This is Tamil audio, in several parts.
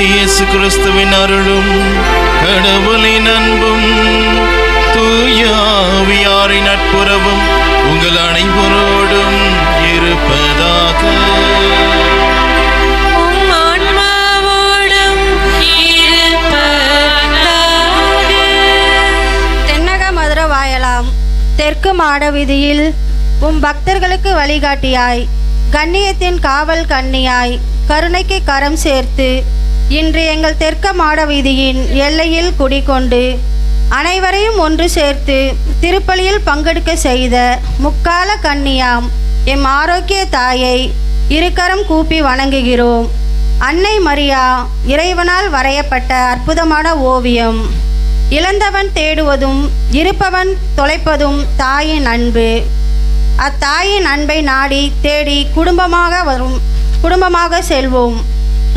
இயேசு கிறிஸ்துவின் அருளும் கடவுளின் அன்பும் தூய ஆவியாரின் நட்புறவும் உங்கள் அனைவரோடும் இருப்பதாக. தென்னக மதுர வாயலாம் தெற்கு மாட வீதியில் பக்தர்களுக்கு வழிகாட்டியாய், கண்ணியத்தின் காவல் கண்ணியாய், கருணைக்கு கரம் சேர்த்து இன்று எங்கள் தெற்கு மாட வீதியின் எல்லையில் குடிகொண்டு அனைவரையும் ஒன்று சேர்த்து திருப்பலியில் பங்கெடுக்க செய்த முக்கால கன்னியாம் எம் ஆரோக்கிய தாயை இருகரம் கூப்பி வணங்குகிறோம். அன்னை மரியா இறைவனால் வரையப்பட்ட அற்புதமான ஓவியம். இழந்தவன் தேடுவதும் இருப்பவன் தொலைப்பதும் தாயின் அன்பு. அத்தாயின் அன்பை நாடி தேடி குடும்பமாக செல்வோம்.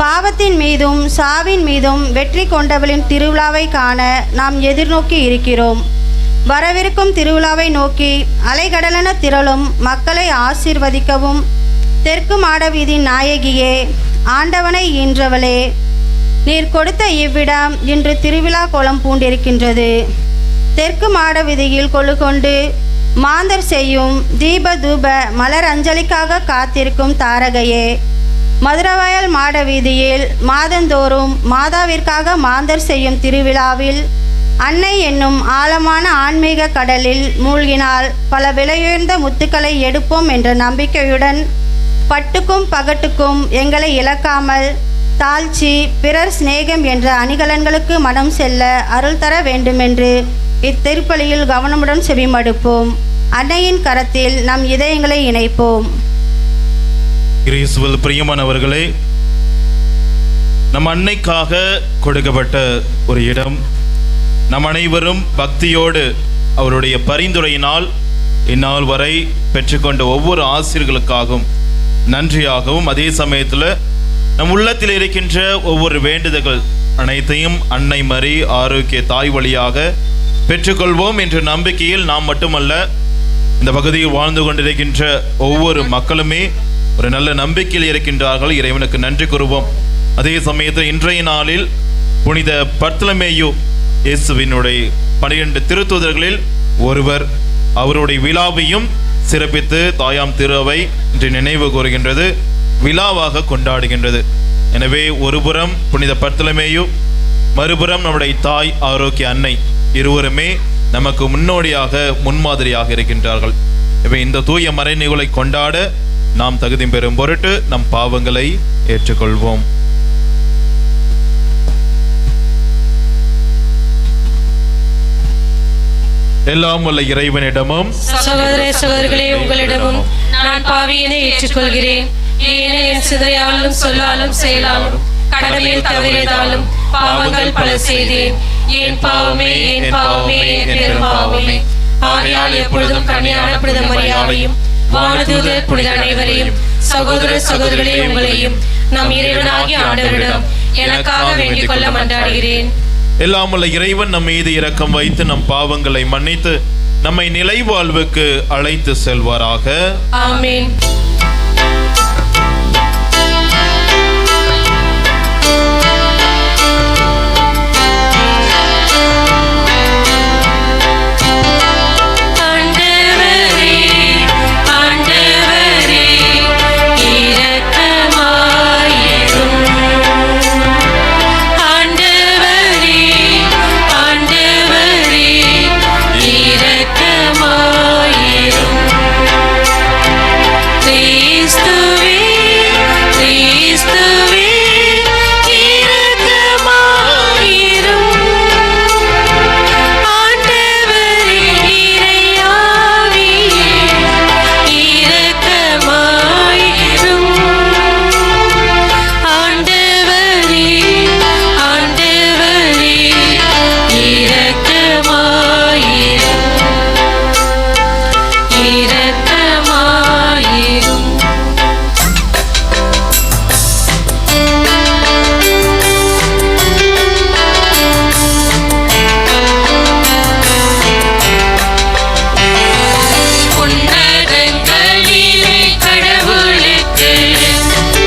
பாவத்தின் மீதும் சாவின் மீதும் வெற்றி கொண்டவளின் திருவிழாவை காண நாம் எதிர்நோக்கி இருக்கிறோம். வரவிருக்கும் திருவிழாவை நோக்கி அலைகடலென திரளும் மக்களை ஆசீர்வதிக்கவும் தெற்கு மாடவீதி நாயகியே, ஆண்டவனை ஈன்றவளே, நீர் கொடுத்த இவ்விடம் இன்று திருவிழா கோலம் பூண்டிருக்கின்றது. தெற்கு மாடவீதியில் கொண்டு மாந்தர் செய்யும் தீப தூப மலர் அஞ்சலிக்காக காத்திருக்கும் தாரகையே, மதுரவாயல் மாட வீதியில் மாதந்தோறும் மாதாவிற்காக மாந்தர் செய்யும் திருவிழாவில் அன்னை என்னும் ஆழமான ஆன்மீக கடலில் மூழ்கினால் பல விலையுயர்ந்த முத்துக்களை எடுப்போம் என்ற நம்பிக்கையுடன் பட்டுக்கும் பகட்டுக்கும் எங்களை இழக்காமல் தாழ்ச்சி பிறர் சிநேகம் என்ற அணிகலன்களுக்கு மனம் செல்ல அருள் தர வேண்டுமென்று இத்திருப்பலியில் கவனமுடன் செவிமடுப்போம். அன்னையின் கரத்தில் நம் இதயங்களை இணைப்போம். கிறிஸ்துவில் பிரியமானவர்களே, நம் அன்னைக்காக கொடுக்கப்பட்ட ஒரு இடம், நம் அனைவரும் பக்தியோடு அவருடைய பரிந்துரையினால் இந்நாள் வரை பெற்றுக்கொண்ட ஒவ்வொரு ஆசிரியர்களுக்காகவும் நன்றியாகவும், அதே சமயத்தில் நம் உள்ளத்தில் இருக்கின்ற ஒவ்வொரு வேண்டுதல்கள் அனைத்தையும் அன்னை மரி ஆரோக்கிய தாய் வழியாக பெற்றுக்கொள்வோம் என்ற நம்பிக்கையில் நாம் மட்டுமல்ல, இந்த பகுதியில் வாழ்ந்து கொண்டிருக்கின்ற ஒவ்வொரு மக்களுமே ஒரு நல்ல நம்பிக்கையில் இருக்கின்றார்கள். இறைவனுக்கு நன்றி கூறுவோம். அதே சமயத்தில் இன்றைய நாளில் புனித பர்த்தலமேயு இயேசுவினுடைய 12 திருத்தூதர்களில் ஒருவர், அவருடைய விழாவையும் சிறப்பித்து தாயாம் திருவை இன்று நினைவு கூறுகின்றது, விழாவாக கொண்டாடுகின்றது. எனவே ஒருபுறம் புனித பர்த்தலமேயு, மறுபுறம் நம்முடைய தாய் ஆரோக்கிய அன்னை, இருவருமே நமக்கு முன்னோடியாக முன்மாதிரியாக இருக்கின்றார்கள். எனவே இந்த தூய மறைநிகழ்வை கொண்டாட நாம் தகுதி பெறும் பொருட்டு நம் பாவங்களை ஏற்றுக்கொள்வோம். எல்லாம் உள்ள இறைவனிடமும் சகோதர சகோதரிகளே உங்களிடமும் நான் பாவியனை ஏற்றுக்கொள்கிறேன். என் சிதையாலும் சொல்லாலும் செயலாலும் கடமையில் தவறியதாலும் பாவங்கள் பல செய்தேன். என் பாவமே என் பாவமே என் பெரும் பாவமே. ஆகையால் எப்பொழுதும் கன்னியான புனித மரியாதையும் வானதூதர் புனித அனைவரையும் சகோதர சகோதரிகளே உங்களையும் நம் இறைவனாகிய ஆண்டவரிடம் எனக்காக வேண்டிக் கொள்ள மன்றாடுகிறேன். எல்லாம் உள்ள இறைவன் நம் மீது இரக்கம் வைத்து நம் பாவங்களை மன்னித்து நம்மை நிலை வாழ்வுக்கு அழைத்து செல்வாராக. ஆமென்.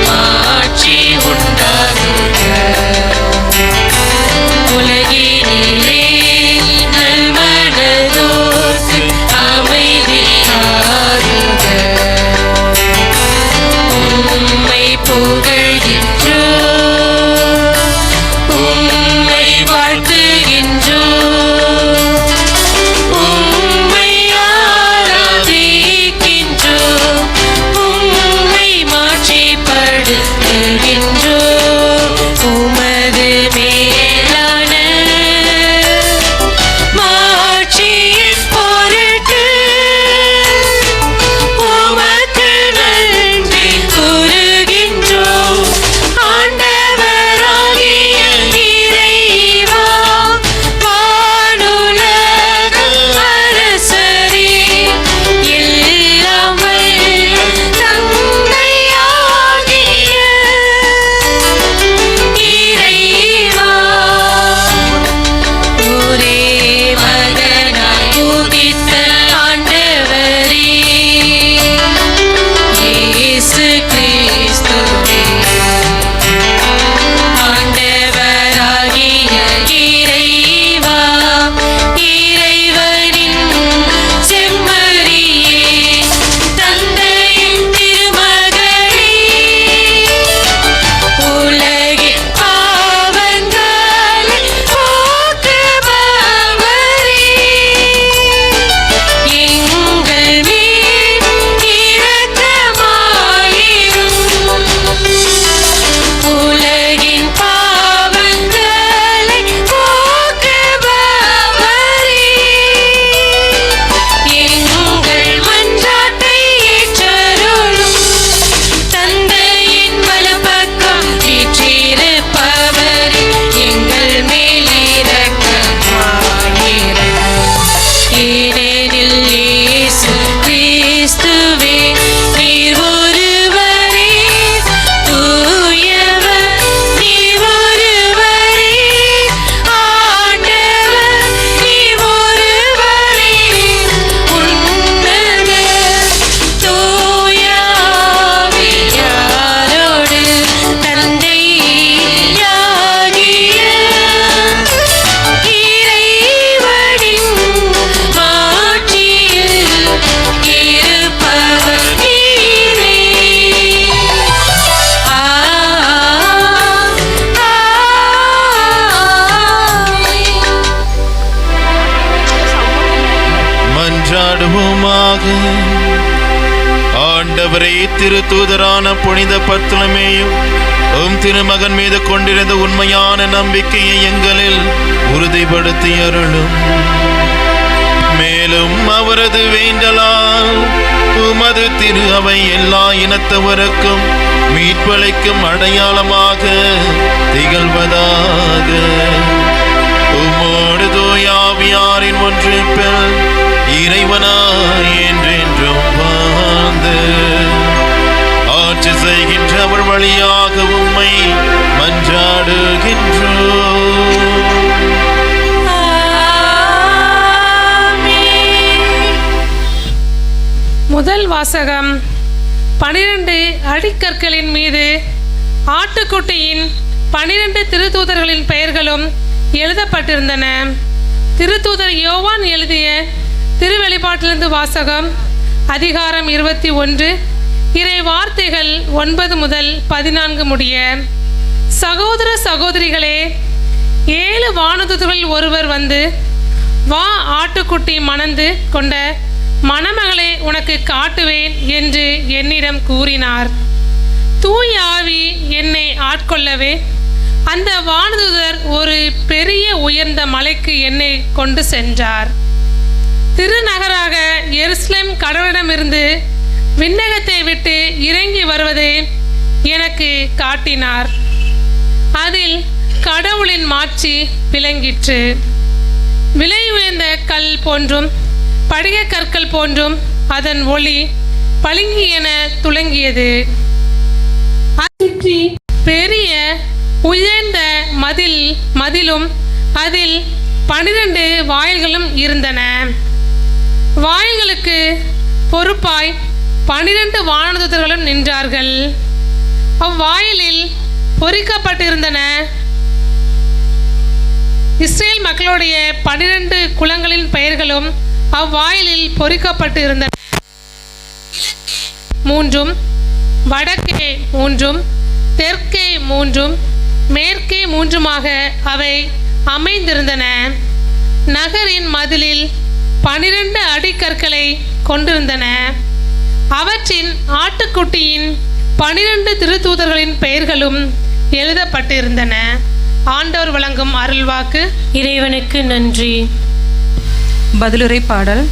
மாட்சி உண்டாகுக. செய்வாராக. ஆண்டவரே, திருத்தூதரான புனித பர்த்தலமேயும் திருமகன் மீது கொண்டிருந்த உண்மையான நம்பிக்கையை எங்களில் உறுதிப்படுத்தி அருளும். மேலும் அவரது வேண்டலால் உமது திரு அவை எல்லா இனத்தவருக்கும் மீட்பளிக்கும் அடையாளமாக திகழ்வதாக. உம்மோடு தூயாவியாரின் ஒன்றிப்பில் இறைவனாய் என்றென்றும் வாழ்ந்து ஆட்சி செய்கின்ற அவர் வழியாக உம்மை மன்றாடுகின்றோம். முதல் வாசகம். 12 அடிக்கற்களின் மீது ஆட்டுக்குட்டியின் 12 திருத்தூதர்களின் பெயர்களும் எழுதப்பட்டிருந்தன. திருத்தூதர் யோவான் எழுதிய திருவெளிப்பாட்டிலிருந்து வாசகம். அதிகாரம் 21, இறை வார்த்தைகள் 9 முதல் 14 முடிய. சகோதர சகோதரிகளே, 7 வானதூதர்களில் ஒருவர் வந்து, வா, ஆட்டுக்குட்டி மணந்து கொண்ட மணமகளை உனக்கு காட்டுவேன் என்று என்னிடம் கூறினார். தூய ஆவி என்னை ஆட்கொள்ளவே அந்த வானதூதர் ஒரு பெரிய உயர்ந்த மலைக்கு என்னை கொண்டு சென்றார். திருநகராக எருசலேம் கடவுளிடமிருந்து விண்ணகத்தை விட்டு இறங்கி வருவதை எனக்கு காட்டினார். அதில் கடவுளின் மாட்சி விளங்கிற்று. விலை உயர்ந்த கல் போன்றும் படிக கற்கள் போன்றும் அதன் ஒளி பளிங்கியென துலங்கியது. சுற்றி பெரிய உயர்ந்த மதிலும் அதில் 12 வாயில்களும் இருந்தன. வாயில்களுக்கு பொறுப்பாய் 12 வானதூதர்களும் நின்றார்கள். அவ்வாயிலில் பொறிக்கப்பட்டிருந்தன இஸ்ரேல் மக்களுடைய 12 குலங்களின் பெயர்களும் அவ்வாயிலில் பொறிக்கப்பட்டு இருந்தன. 3 வடக்கே 3 தெற்கே 3 மேற்கே 3மாக அவை அமைந்திருந்தன. நகரின் மதிலில் 12 அடிக்கற்களை கொண்டிருந்தன. அவற்றின் ஆட்டுக்குட்டியின் 12 திருத்தூதர்களின் பெயர்களும் எழுதப்பட்டிருந்தன. ஆண்டவர் வழங்கும் அருள்வாக்கு. இறைவனுக்கு நன்றி. பதிலுரை பாடல்.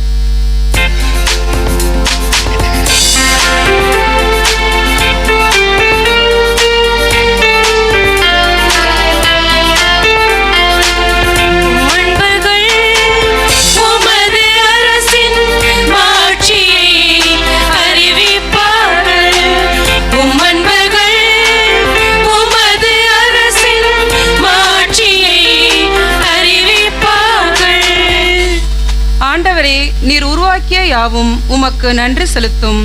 நீர் உருவாக்கிய யாவும் உமக்கு நன்றி செலுத்தும்.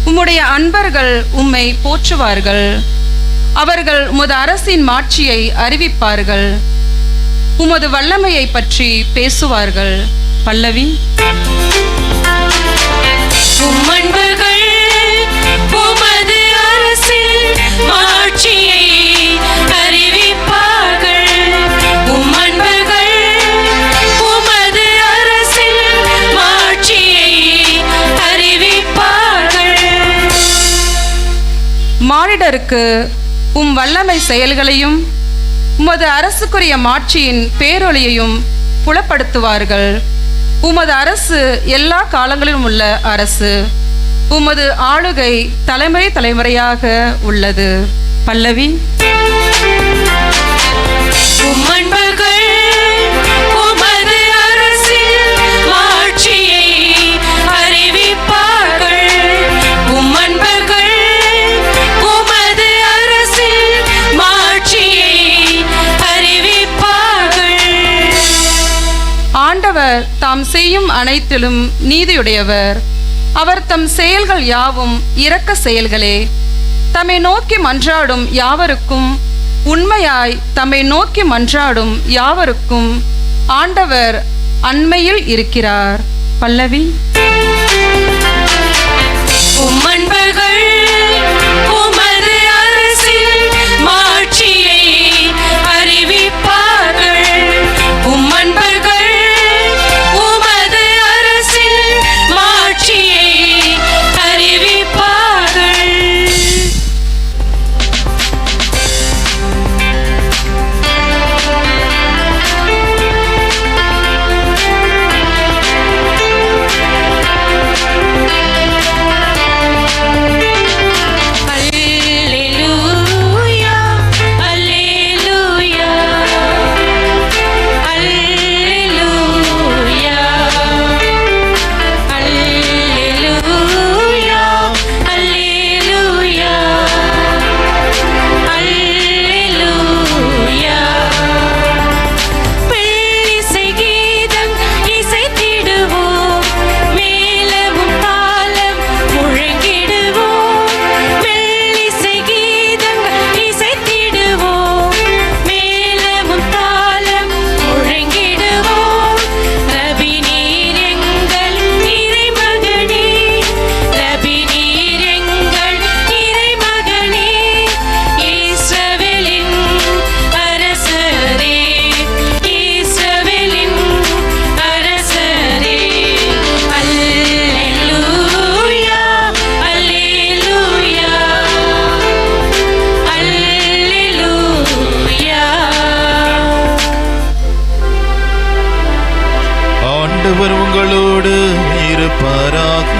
உம்முடைய அன்பர்கள் உம்மை போற்றுவார்கள். அவர்கள் உமது அரசின் மாட்சியை அறிவிப்பார்கள். உமது வல்லமையை பற்றி பேசுவார்கள். பல்லவி. உமது அரசின் மாட்சியை அறிவிப்பார்கள். மானிடருக்கு உம் வல்லமை செயல்களையும் உமது அரசுக்குரிய மாட்சியின் பேரொளியையும் புலப்படுத்துவார்கள். உமது அரசு எல்லா காலங்களிலும் உள்ள அரசு. உமது ஆளுகை தலைமுறை தலைமுறையாக உள்ளது. பல்லவி. ஆண்டவர் தாம் செய்யும் அனைத்திலும் நீதியுடையவர். அவர் தம் செயல்கள் யாவும் இரக்க செயல்களே. தம்மை நோக்கி மன்றாடும் யாவருக்கும் உண்மையாய் தம்மை நோக்கி மன்றாடும் யாவருக்கும் ஆண்டவர் அண்மையில் இருக்கிறார். பல்லவி. உம் அன்பர்கள் உமது அரசின் மாட்சியை இருப்பாராக.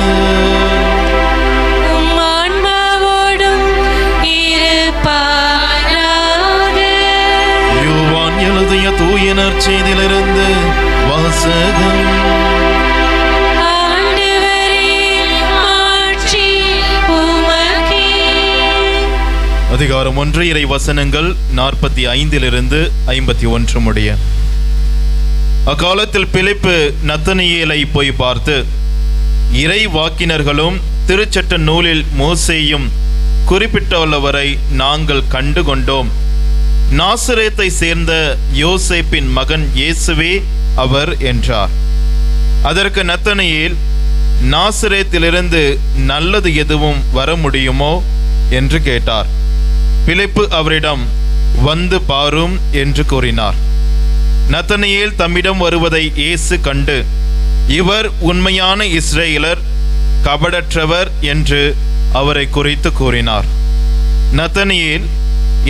உம் ஆன்மாவோடும் இருப்பாராக. யோவான் எழுதிய தூய நற்செய்தியிலிருந்து வாசகம். அதிகாரம் 1 இறை வசனங்கள் 45 51 முடிய. அக்காலத்தில் பிலிப்பு நத்தனியேலை போய் பார்த்து, இறை வாக்கினர்களும் திருச்சட்ட நூலில் மோசேயும் குறிப்பிட்டுள்ளவரை நாங்கள் கண்டு கொண்டோம். நாசரேத்தை சேர்ந்த யோசேப்பின் மகன் இயேசுவே அவர் என்றார். அதற்கு நத்தனியேல், நாசரேத்திலிருந்து நல்லது எதுவும் வர முடியுமோ என்று கேட்டார். பிலிப்பு அவரிடம், வந்து பாரும் என்று கூறினார். நத்தனியேல் தம்மிடம் வருவதை இயேசு கண்டு, இவர் உண்மையான இஸ்ரேலர், கபடற்றவர் என்று அவரை குறித்து கூறினார். நத்தனியேல்,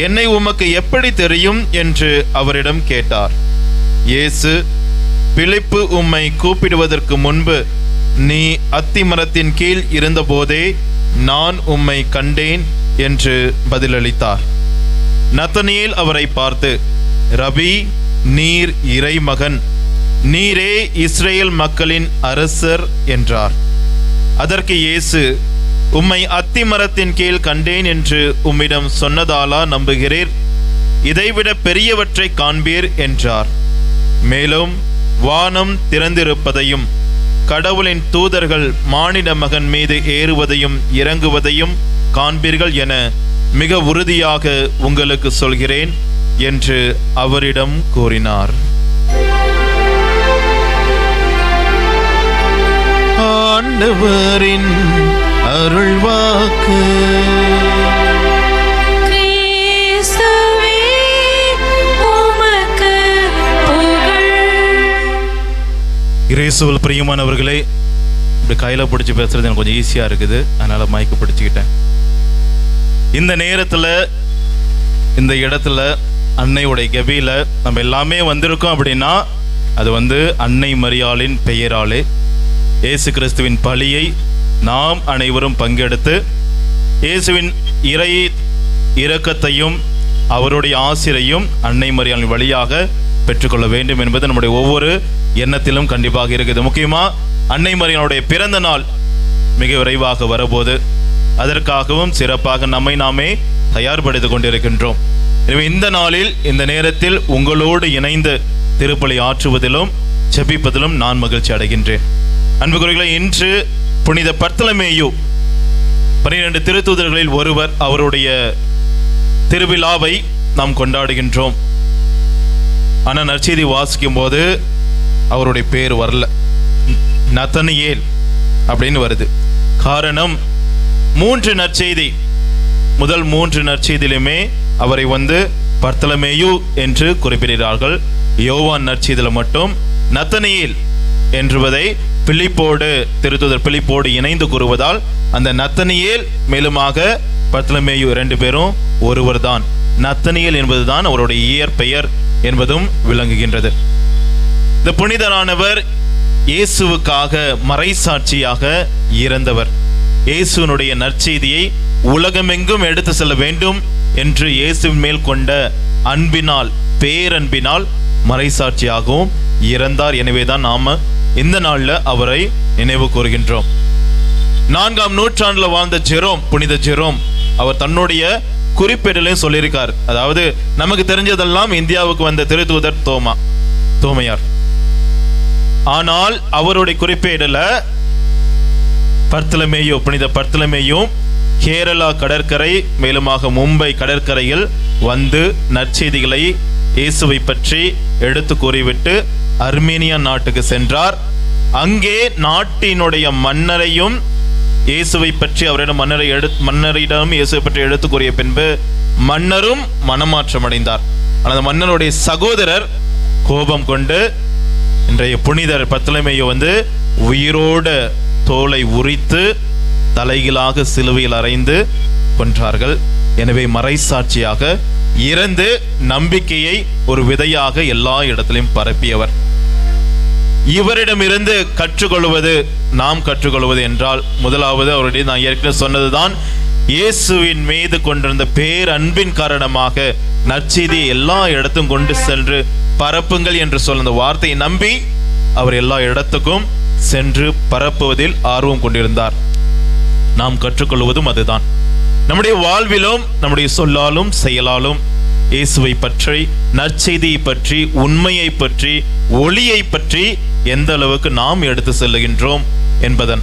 என்னை உமக்கு எப்படி தெரியும் என்று அவரிடம் கேட்டார். இயேசு, பிலிப்பு உம்மை கூப்பிடுவதற்கு முன்பு நீ அத்திமரத்தின் கீழ் இருந்தபோதே நான் உம்மை கண்டேன் என்று பதிலளித்தார். நத்தனியேல் அவரை பார்த்து, ரபி, நீர் இறைமகன், நீரே இஸ்ரேல் மக்களின் அரசர் என்றார். அதற்கு இயேசு, உம்மை அத்திமரத்தின் கீழ் கண்டேன் என்று உம்மிடம் சொன்னதாலா நம்புகிறீர்? இதைவிட பெரியவற்றை காண்பீர் என்றார். மேலும் வானம் திறந்திருப்பதையும் கடவுளின் தூதர்கள் மானிட மகன் மீது ஏறுவதையும் இறங்குவதையும் காண்பீர்கள் என மிக உறுதியாக உங்களுக்கு சொல்கிறேன் என்று அவரிடம் கூறினார். ஆண்டவரின் அருள்வாக்கு. கிறிஸ்துவே உமக்கு புகழ். இயேசுவில் பிரியமானவர்களே, இப்படி கையில பிடிச்சி பேசுறது எனக்கு கொஞ்சம் ஈஸியா இருக்குது, அதனால மைக்கு பிடிச்சிக்கிட்டேன். இந்த நேரத்துல இந்த இடத்துல அன்னையுடைய கெபியில நம்ம எல்லாமே வந்திருக்கோம் அப்படின்னா அது அன்னை மரியாளின் பெயராலே இயேசு கிறிஸ்துவின் பலியை நாம் அனைவரும் பங்கெடுத்து இயேசுவின் இறை இரக்கத்தையும் அவருடைய ஆசிரையும் அன்னை மரியாளின் வழியாக பெற்றுக்கொள்ள வேண்டும் என்பது நம்முடைய ஒவ்வொரு எண்ணத்திலும் கண்டிப்பாக இருக்குது. முக்கியமா அன்னை மரியாளுடைய பிறந்த நாள் மிக விரைவாக வரபோது அதற்காகவும் சிறப்பாக நம்மை நாமே தயார்படுத்திக் கொண்டிருக்கின்றோம். எனவே இந்த நாளில் இந்த நேரத்தில் உங்களோடு இணைந்து திருப்பலி ஆற்றுவதிலும் ஜெபிப்பதிலும் நான் மகிழ்ச்சி அடைகின்றேன். அன்புக்குரியவர்களே, இன்று புனித பர்த்தலமேயு 12 திருத்தூதர்களில் ஒருவர், அவருடைய திருவிழாவை நாம் கொண்டாடுகின்றோம். ஆனால் நற்செய்தி வாசிக்கும் போது அவருடைய பேர் வரல, நத்தனியேல் அப்படின்னு வருது. காரணம், 3 நற்செய்தி, முதல் 3 நற்செய்தியிலுமே அவரை பர்த்தலமேயு என்று குறிப்பிடுகிறார்கள். யோவான் நற்செய்தியில மட்டும் நத்தனியேல் என்றுவதை பிலிப்போடு, திருத்தூதர் பிலிப்போடு இணைந்து கூறுவதால் அந்த நத்தனியேல் மேலுமாக பர்த்தலமேயு 2 பேரும் ஒருவர் தான். நத்தனியேல் என்பதுதான் அவருடைய இயற்பெயர் என்பதும் விளங்குகின்றது. இந்த புனிதரானவர் இயேசுவுக்காக மறைசாட்சியாக இறந்தவர். இயேசுனுடைய நற்செய்தியை உலகமெங்கும் எடுத்து செல்ல வேண்டும் என்று இயேசுவின் மேல் கொண்ட அன்பினால், பேரன்பினால் மறைசாட்சியாகவும் இறந்தார். எனவேதான் நாம இந்த நாள்ல அவரை நினைவு கூறுகின்றோம். 4ஆம் நூற்றாண்டுல வாழ்ந்த ஜெரோம், புனித ஜெரோம், அவர் தன்னுடைய குறிப்பேடுலையும் சொல்லியிருக்கார். அதாவது நமக்கு தெரிஞ்சதெல்லாம் இந்தியாவுக்கு வந்த திருத்தூதர் தோமையார். ஆனால் அவருடைய குறிப்பேடுல பர்த்தலமேயு, புனித பர்த்தலமேயும் கேரளா கடற்கரை மேலுமாக மும்பை கடற்கரையில் நற்செய்திகளை இயேசுவை பற்றி எடுத்து கூறிவிட்டு அர்மேனியா நாட்டுக்கு சென்றார். அங்கே நாட்டினுடைய மன்னரையும் இயேசுவை பற்றி அவரிடம் மன்னரிடம் இயேசுவை பற்றி எடுத்து கூறிய பின்பு மன்னரும் மனமாற்றம் அடைந்தார். அந்த மன்னருடைய சகோதரர் கோபம் கொண்டு இன்றைய புனிதர் பர்த்தலமேயு உயிரோட தோலை உரித்து தலைகளாக சிலுவையில் அறைந்து கொன்றார்கள். எனவே மறைசாட்சியாக இறந்து நம்பிக்கையை ஒரு விதையாக எல்லா இடத்திலும் பரப்பியவர். இவரிடமிருந்து கற்றுக்கொள்வது, நாம் கற்றுக்கொள்வது என்றால் முதலாவது அவருடைய, நான் ஏற்கனவே சொன்னதுதான், இயேசுவின் மீது கொண்டிருந்த பேரன்பின் காரணமாக நற்செய்தியை எல்லா இடத்தும் கொண்டு சென்று பரப்புங்கள் என்று சொல்ல அந்த வார்த்தையை நம்பி அவர் எல்லா இடத்துக்கும் சென்று பரப்புவதில் ஆர்வம் கொண்டிருந்தார். நாம் கற்றுக்கொள்வதும் அதுதான். நம்முடைய வாழ்விலும் நம்முடைய சொல்லாலும் செயலாலும் இயேசுவை பற்றி, நற்செய்தியை பற்றி, உண்மையை பற்றி, ஒளியை பற்றி எந்த அளவுக்கு நாம் எடுத்து செல்லுகின்றோம் என்பதன்,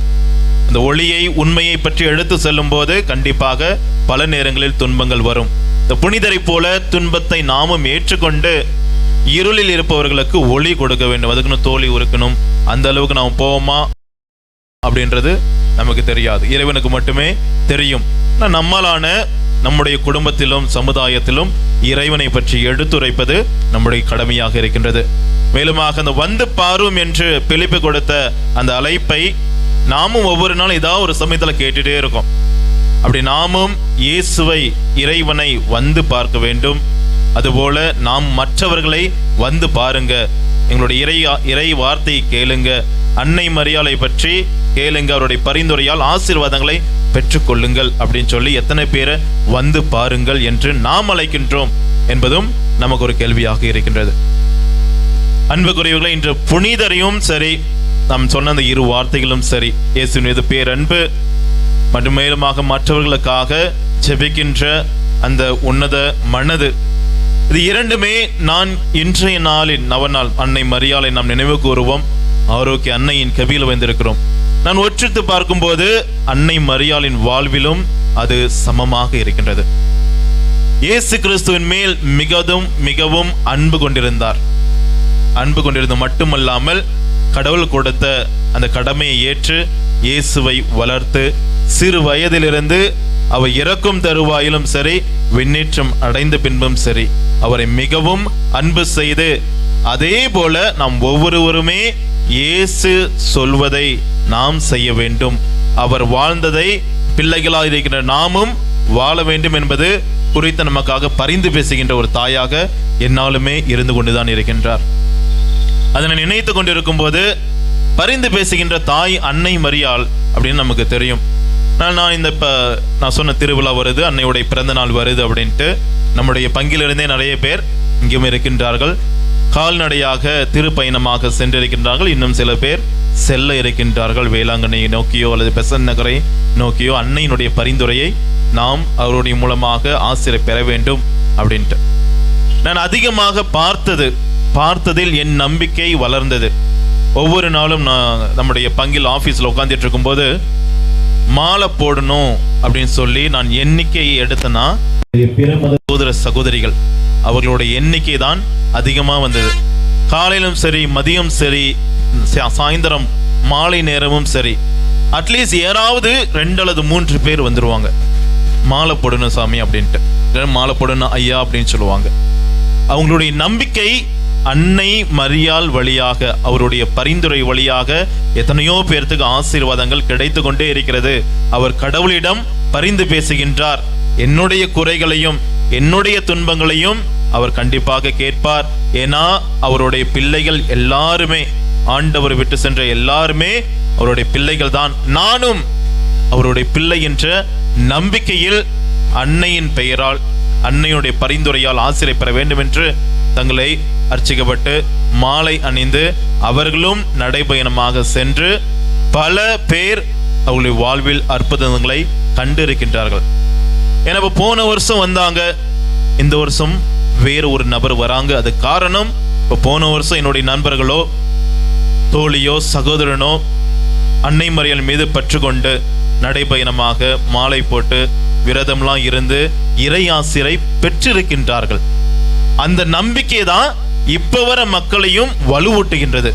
அந்த ஒளியை உண்மையை பற்றி எடுத்து செல்லும் போது கண்டிப்பாக பல நேரங்களில் துன்பங்கள் வரும். இந்த புனிதரை போல துன்பத்தை நாமும் ஏற்றுக்கொண்டு இருளில் இருப்பவர்களுக்கு ஒளி கொடுக்க வேண்டும். அதுக்குன்னு தோழி உருக்கணும், அந்த அளவுக்கு நாம் போவோமா அப்படின்றது நமக்கு தெரியாது, இறைவனுக்கு மட்டுமே தெரியும். நம்மளான நம்முடைய குடும்பத்திலும் சமுதாயத்திலும் இறைவனை பற்றி எடுத்துரைப்பது நம்முடைய கடமையாக இருக்கின்றது. மேலுமாக அந்த வந்து பாரும் என்று பிலிப்பு கொடுத்த அந்த அழைப்பை நாமும் ஒவ்வொரு நாளும் ஏதாவது ஒரு சமயத்தில் கேட்டுட்டே இருக்கோம். அப்படி நாமும் இயேசுவை, இறைவனை வந்து பார்க்க வேண்டும். அதுபோல நாம் மற்றவர்களை வந்து பாருங்க, எங்களுடைய இறை வார்த்தையை கேளுங்க, அன்னை மரியாளை பற்றி கேளுங்க, அவருடைய பரிந்துரையால் ஆசீர்வாதங்களை பெற்றுக்கொள்ளுங்கள் அப்படின்னு சொல்லி எத்தனை பேரை வந்து பாருங்கள் என்று நாம் அழைக்கின்றோம் என்பதும் நமக்கு ஒரு கேள்வியாக இருக்கின்றது. அன்புக்குரியவர்களை, இன்று புனிதரையும் சரி, நாம் சொன்ன அந்த இரு வார்த்தைகளும் சரி, இயேசுவின் மீது பேரன்பு மற்றும் மேலுமாக மற்றவர்களுக்காக ஜெபிக்கின்ற அந்த உன்னத மனது, இது இரண்டுமே நான் இன்றைய நாளின் நவநாள் அன்னை மரியாளை நாம் நினைவு கூறுவோம். ஆரோக்கிய அன்னையின் கவியில் வந்திருக்கிறோம். நான் ஒற்றித்து பார்க்கும்போது அன்னை மரியாளின் வாழ்விலும் அது சமமாக இருக்கின்றது. இயேசு கிறிஸ்துவின் மேல் மிகவும் அன்பு கொண்டிருந்தார். அன்பு கொண்டிருந்த மட்டுமல்லாமல் கடவுள் கொடுத்த அந்த கடமையை ஏற்று இயேசுவை வளர்த்து சிறு வயதிலிருந்து அவர் இறக்கும் தருவாயிலும் சரி, விண்ணேற்றம் அடைந்த பின்பும் சரி, அவரை மிகவும் அன்பு செய்து, அதே போல நாம் ஒவ்வொருவருமே இயேசு சொல்வதை நாம் செய்ய வேண்டும். அவர் வாழ்ந்ததை பிள்ளைகளாக இருக்கின்ற நாமும் வாழ வேண்டும் என்பது குறித்து நமக்காக பரிந்து பேசுகின்ற ஒரு தாயாக என்னாலுமே இருந்து கொண்டுதான் இருக்கின்றார். அதனை நினைத்து கொண்டிருக்கும் போது பரிந்து பேசுகின்ற தாய் அன்னை மரியாள் அப்படின்னு நமக்கு தெரியும். நான் சொன்ன திருவிழா வருது, அன்னையுடைய பிறந்த நாள் வருது அப்படின்ட்டு நம்முடைய பங்கிலிருந்தே நிறைய பேர் இங்கும் இருக்கின்றார்கள். கால்நடையாக திருப்பயணமாக சென்றிருக்கின்றார்கள். இன்னும் சில பேர் செல்ல இருக்கின்றார்கள், வேளாங்கண்ணியை நோக்கியோ அல்லது பெசன் நகரை நோக்கியோ. அன்னையினுடைய பரிந்துரையை நாம் அவருடைய மூலமாக ஆசிரியர் பெற வேண்டும் அப்படின்ட்டு நான் அதிகமாக பார்த்ததில் என் நம்பிக்கை வளர்ந்தது. ஒவ்வொரு நாளும் நான் நம்முடைய பங்கில் ஆஃபீஸில் உட்காந்துட்டு இருக்கும்போது மாலை போடணும் அப்படின்னு சொல்லி நான் எண்ணிக்கையை எடுத்தேன்னா பிற மத சகோதரிகள் அவர்களுடைய எண்ணிக்கை தான் அதிகமாக வந்தது. காலையிலும் சரி, மதியம் சரி, சாயந்தரம் மாலை நேரமும் சரி, அட்லீஸ்ட் யாராவது 2 அல்லது 3 பேர் வந்துருவாங்க. மாலை போடணும் சாமி அப்படின்ட்டு, மாலை போடணும் ஐயா அப்படின்னு சொல்லுவாங்க. அவங்களுடைய நம்பிக்கை அன்னை மரியாள் வழியாக, அவருடைய பரிந்துரை வழியாக எத்தனையோ பேர்த்துக்கு ஆசீர்வாதங்கள் கிடைத்து கொண்டே இருக்கிறது. அவர் கடவுளிடம் பரிந்து பேசுகின்றார். என்னுடைய குறைகளையும் என்னுடைய துன்பங்களையும் அவர் கண்டிப்பாக கேட்பார். ஏன்னா அவருடைய பிள்ளைகள் எல்லாருமே, ஆண்டவர் விட்டு சென்ற எல்லாருமே அவருடைய பிள்ளைகள் தான். நானும் அவருடைய பிள்ளை என்ற நம்பிக்கையில் அன்னையின் பெயரால், அன்னையுடைய பரிந்துரையால் ஆசிரியை பெற வேண்டும் என்று தங்களை அர்ச்சிக்கப்பட்டு மாலை அணிந்து அவர்களும் நடைபயணமாக சென்று பல பேர் அவர்களுடைய வாழ்வில் அற்புதங்களை கண்டிருக்கின்றார்கள். ஏன்னா போன வருஷம் வந்தாங்க, இந்த வருஷம் வேறு ஒரு நபர் வராங்க. அது காரணம், இப்போ போன வருஷம் என்னுடைய நண்பர்களோ தோழியோ சகோதரனோ அன்னை மரியாள் மீது பற்று கொண்டு நடைபயணமாக மாலை போட்டு விரதம்லாம் இருந்து இறை ஆசிரை பெற்றிருக்கின்றார்கள். அந்த நம்பிக்கை தான் இப்ப வர மக்களையும் வலுவூட்டுகின்றது.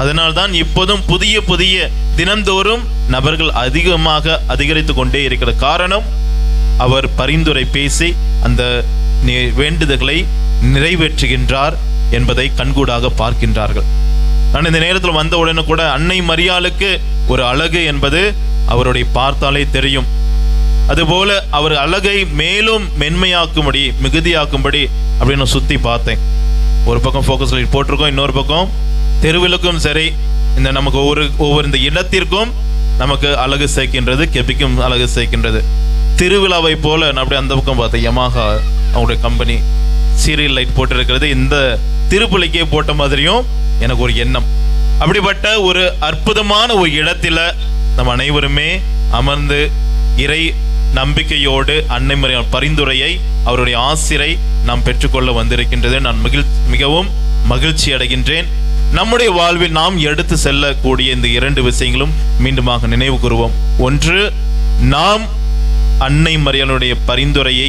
அதனால்தான் இப்போதும் புதிய தினந்தோறும் நபர்கள் அதிகரித்து கொண்டே இருக்கிற காரணம், அவர் பரிந்துரை பேசி அந்த வேண்டுதல்களை நிறைவேற்றுகின்றார் என்பதை கண்கூடாக பார்க்கின்றார்கள். நான் இந்த நேரத்தில் வந்த உடனே கூட அன்னை மரியாளுக்கு ஒரு அழகு என்பது அவருடைய பார்த்தாலே தெரியும். அதுபோல அவர் அழகை மேலும் மென்மையாக்கும்படி, மிகுதியாக்கும்படி அப்படின்னு சுத்தி பார்த்தேன். ஒரு பக்கம் ஃபோக்கஸ் லைட் போட்டிருக்கோம், இன்னொரு பக்கம் தெருவிலுக்கும் சரி, இந்த நமக்கு ஒவ்வொரு இந்த இடத்திற்கும் நமக்கு அழகு சேர்க்கின்றது, கெபிக்கும் அழகு சேர்க்கின்றது. திருவிழாவை போல நான் அப்படியே அந்த பக்கம் பார்த்தேன், யமாஹா அவங்களுடைய கம்பெனி சீரியல் லைட் போட்டிருக்கிறது. இந்த திருப்பலிக்கே போட்ட மாதிரியும் எனக்கு ஒரு எண்ணம். அப்படிப்பட்ட ஒரு அற்புதமான ஒரு இடத்துல நம்ம அனைவருமே அமர்ந்து இறை நம்பிக்கையோடு அன்னை மரியாள் பரிந்துரையை, அவருடைய ஆசிரை நாம் பெற்றுக்கொள்ள வந்திருக்கின்றது. நான் மிகவும் மகிழ்ச்சி அடைகின்றேன். நம்முடைய வாழ்வில் நாம் எடுத்து செல்லக்கூடிய இந்த 2 விஷயங்களும் மீண்டுமாக நினைவு கூறுவோம். ஒன்று, நாம் அன்னை மரியாளுடைய பரிந்துரையை,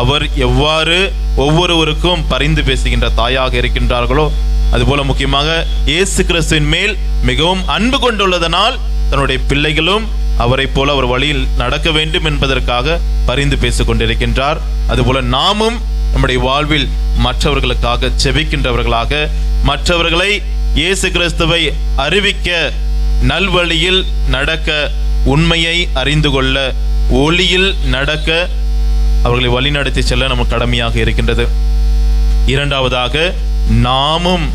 அவர் எவ்வாறு ஒவ்வொருவருக்கும் பரிந்து பேசுகின்ற தாயாக இருக்கின்றார்களோ, அதுபோல முக்கியமாக இயேசு கிறிஸ்துவின் மேல் மிகவும் அன்பு கொண்டுள்ளதனால் தன்னுடைய பிள்ளைகளும் அவரை போல அவர் வழியில் நடக்க வேண்டும் என்பதற்காக பரிந்து பேசிக் கொண்டிருக்கின்றார். அதுபோல நாமும் நம்முடைய வாழ்வில் மற்றவர்களுக்காக செபிக்கின்றவர்களாக, மற்றவர்களை இயேசு கிறிஸ்துவை அறிவிக்க, நல்வழியில் நடக்க, உண்மையை அறிந்து கொள்ள, ஒளியில் நடக்க அவர்களை வழிநடத்தி செல்ல நமக்கு கடமையாக இருக்கின்றது. இரண்டாவதாக, நாமும்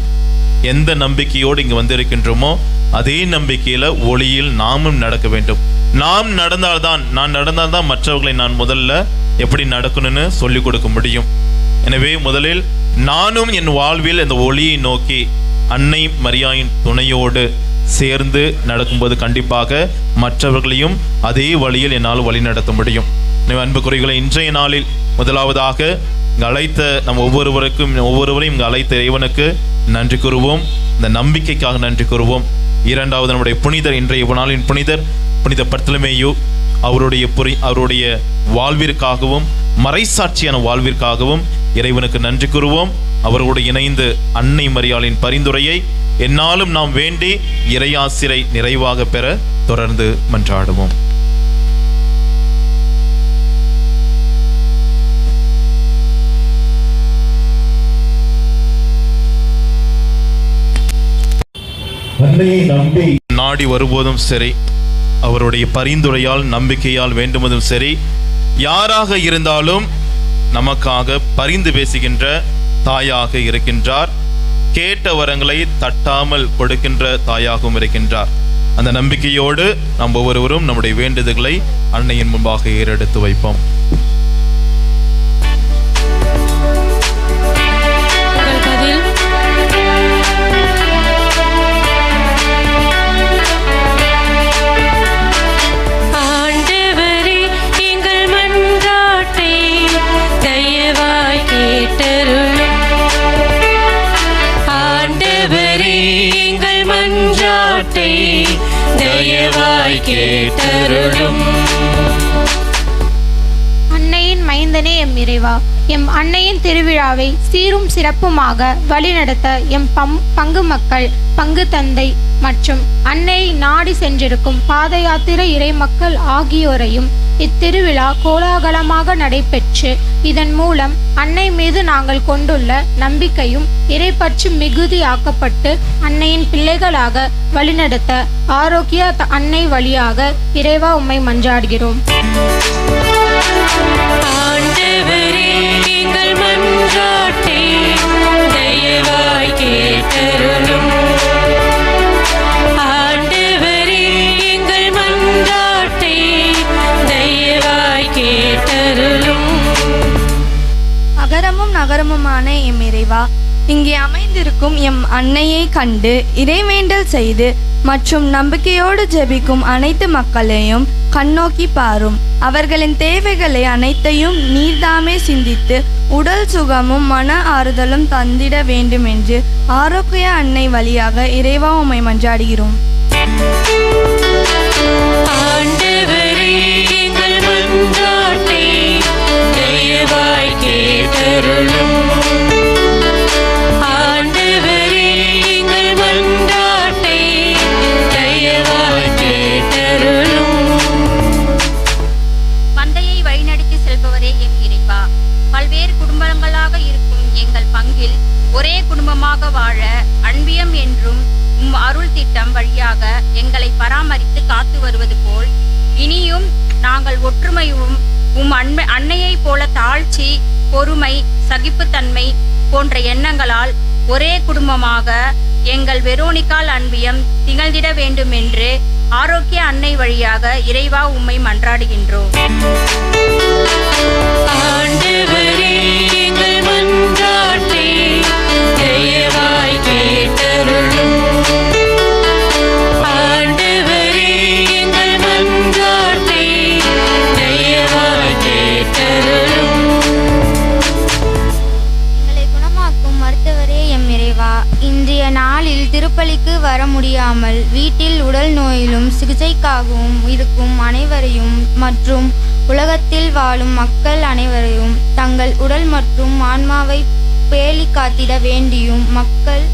எந்த நம்பிக்கையோடு இங்கு வந்திருக்கின்றோமோ அதே நம்பிக்கையில ஒளியில் நாமும் நடக்க வேண்டும். நான் நடந்தால்தான் மற்றவர்களை நான் முதல்ல எப்படி நடக்கணும்னு சொல்லிக் கொடுக்க முடியும். எனவே முதலில் நானும் என் வாழ்வில் இந்த ஒளியை நோக்கி அன்னை மரியாயின் துணையோடு சேர்ந்து நடக்கும்போது கண்டிப்பாக மற்றவர்களையும் அதே வழியில் என்னால் வழி நடத்த முடியும். எனவே அன்புக்குரியவர்களே, இன்றைய நாளில் முதலாவதாக அழைத்த நம் ஒவ்வொருவரையும் இங்கு அழைத்த இறைவனுக்கு நன்றி கூறுவோம், இந்த நம்பிக்கைக்காக நன்றி கூறுவோம். இரண்டாவது, நம்முடைய புனிதர், இன்றைய நாளின் புனித பர்த்தலமேயு, அவருடைய வாழ்விற்காகவும் மறைசாட்சியான வாழ்விற்காகவும் இறைவனுக்கு நன்றி கூறுவோம். அவரோடு இணைந்து அன்னை மரியாளின் பரிந்துரையை என்னாலும் நாம் வேண்டி இறையாசிரை நிறைவாக பெற தொடர்ந்து மன்றாடுவோம். அன்னையை நம்பி நாடி வருவதும் சரி, அவருடைய பரிந்துரையால் நம்பிக்கையால் வேண்டுவதும் சரி, யாராக இருந்தாலும் நமக்காக பரிந்து பேசுகின்ற தாயாக இருக்கின்றார். கேட்ட வரங்களை தட்டாமல் கொடுக்கின்ற தாயாகவும் இருக்கின்றார். அந்த நம்பிக்கையோடு நாம் ஒவ்வொருவரும் நம்முடைய வேண்டுதல்களை அன்னையின் முன்பாக ஏறெடுத்து வைப்போம். அன்னையின் மைந்தனே எம் இறைவா, எம் அன்னையின் திருவிழாவை சீரும் சிறப்புமாக வழிநடத்த எம் பங்கு மக்கள், பங்கு தந்தை மற்றும் அன்னையை நாடி சென்றிருக்கும் பாத யாத்திரை இறை மக்கள் ஆகியோரையும் இத்திருவிழா கோலாகலமாக நடைபெற்று இதன் மூலம் அன்னை மீது நாங்கள் கொண்டுள்ள நம்பிக்கையும் இறைப்பற்று மிகுதியாக்கப்பட்டு அன்னையின் பிள்ளைகளாக வழிநடத்த ஆரோக்கிய அன்னை வழியாக இறைவா உம்மை மன்றாடுகிறோம். அகரமும் நகரமுமான எம் இறைவா, இங்கே அமைந்திருக்கும் எம் அன்னையை கண்டு இறைவேண்டல் செய்து மற்றும் நம்பிக்கையோடு ஜெபிக்கும் அனைத்து மக்களையும் கண்ணோக்கி பாரும். அவர்களின் தேவைகளை அனைத்தையும் நீர்தாமே சிந்தித்து உடல் சுகமும் மன ஆறுதலும் தந்திட வேண்டும் என்று ஆரோக்கிய அன்னை வழியாக இறைவா உம்மை மன்றாடுகிறோம். மந்தையை வழிநடத்தி செல்பவரே எம் இறைவா, பல்வேறு குடும்பங்களாக இருக்கும் எங்கள் பங்கில் ஒரே குடும்பமாக வாழ அன்பியம் என்றும் உம் அருள் திட்டம் வழியாக எங்களை பராமரித்து காத்து வருவது போல் இனியும் நாங்கள் ஒற்றுமையும் உம் அன்னையை போல தாழ்ச்சி, பொறுமை, சகிப்புத்தன்மை போன்ற எண்ணங்களால் ஒரே குடும்பமாக எங்கள் வெரோனிகால் அன்பியம் திகழ்ந்திட வேண்டுமென்று ஆரோக்கிய அன்னை வழியாக இறைவா உம்மை மன்றாடுகின்றோம். ஆண்டவரே, எங்கள் மன்றாட்டை தயவாய் கேட்டருளும். ஆண்டவரே, எங்கள் மன்றாட்டை தயவாய் கேட்டருளும். எங்களை குணமாக்கும் மருத்துவரே எம் இறைவா, இன்றைய நாளில் திருப்பலிக்கு வர முடியாமல் வீட்டில் உடல் நோயிலும் சிகிச்சைக்காகவும் இருக்கும் அனைவரையும் மற்றும் உலகத்தில் வாழும் மக்கள் அனைவரையும் தங்கள் உடல் மற்றும் ஆன்மாவை பேணி காத்திட வேண்டியும் மக்கள்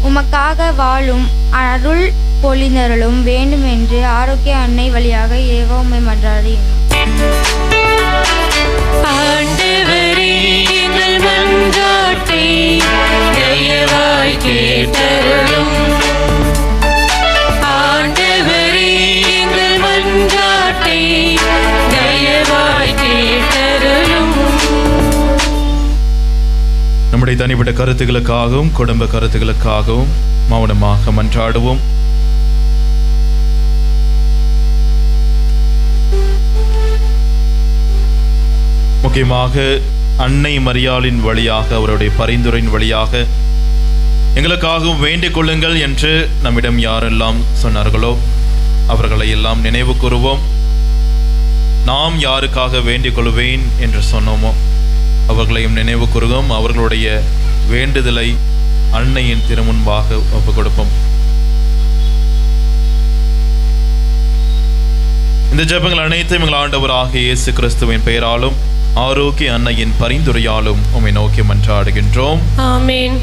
உமக்காக வாழும் அருள் பொழிந்தருளும் வேண்டுமென்று ஆரோக்கிய அன்னை வழியாக இறைவா உம்மை மன்றாடுகிறோம். ஆண்டவரே, எங்கள் மன்றாட்டை தயவாய் கேட்டருளும். ஆண்டவரே, எங்கள் மன்றாட்டை தயவாய் கேட்டருளும். நம்முடைய தனிப்பட்ட கருத்துக்களுக்காகவும் குடும்ப கருத்துக்களுக்காகவும் மௌனமாக மன்றாடுவோம். முக்கியமாக அன்னை மரியாளின் வழியாக, அவருடைய பரிந்துரையின் வழியாக எங்களுக்காகவும் வேண்டிக் கொள்ளுங்கள் என்று நம்மிடம் யாரெல்லாம் சொன்னார்களோ அவர்களை எல்லாம் நினைவு கூறுவோம். நாம் யாருக்காக வேண்டிக் கொள்வேன் என்று சொன்னோமோ அவர்களையும் நினைவு கூறுவோம். அவர்களுடைய வேண்டுதலை அன்னையின் திருமுன்பாக ஒப்புக் கொடுப்போம். இந்த ஜெபங்கள் அனைத்தும் எங்கள் ஆண்டவராகிய இயேசு கிறிஸ்துவின் பெயராலும் ஆரோக்கிய அன்னையின் பரிந்துரையாலும் உம்மை நோக்கி மன்றாடுகின்றோம். ஆமென்.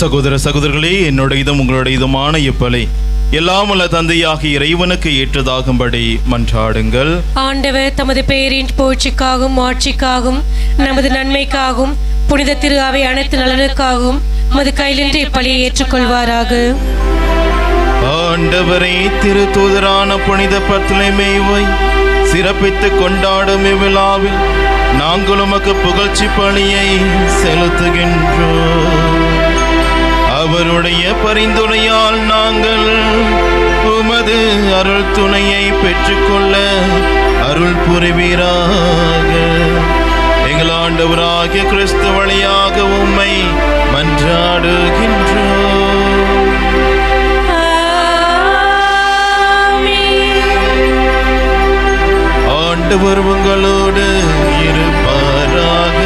சகோதர சகோதரர்களே, என்னுடையதும் உங்களுடையதுமான இப்பலை எல்லாம் உள்ள தந்தையாகிய இறைவனுக்கு ஏற்றதாகும்படி மன்றாடுங்கள். ஆண்டவர் தமது பெயரின் புகழ்ச்சிக்காகவும் ஆட்சிக்காகவும் நமது நன்மைக்காகவும் புனித திரு அவை அனைத்து நலனுக்காகவும் மது கையிலின்றி இப்பலியை ஏற்றுக்கொள்வாராக. ஆண்டவரே, திரு தூதரான புனித பர்த்தலமேயுவை சிறப்பித்து கொண்டாடும் இவ்விழாவில் நாங்கள் உமக்கு புகழ்ச்சி பணியை செலுத்துகின்றோம். அவருடைய பரிந்துரையால் நாங்கள் உமது அருள் துணையை பெற்றுக்கொள்ள அருள் புரிவீராக. எங்கள் ஆண்டவராகிய கிறிஸ்து வழியாக உம்மை மன்றாடுகின்றோம். ஆண்டவர் உங்களோடு இருப்பாராக.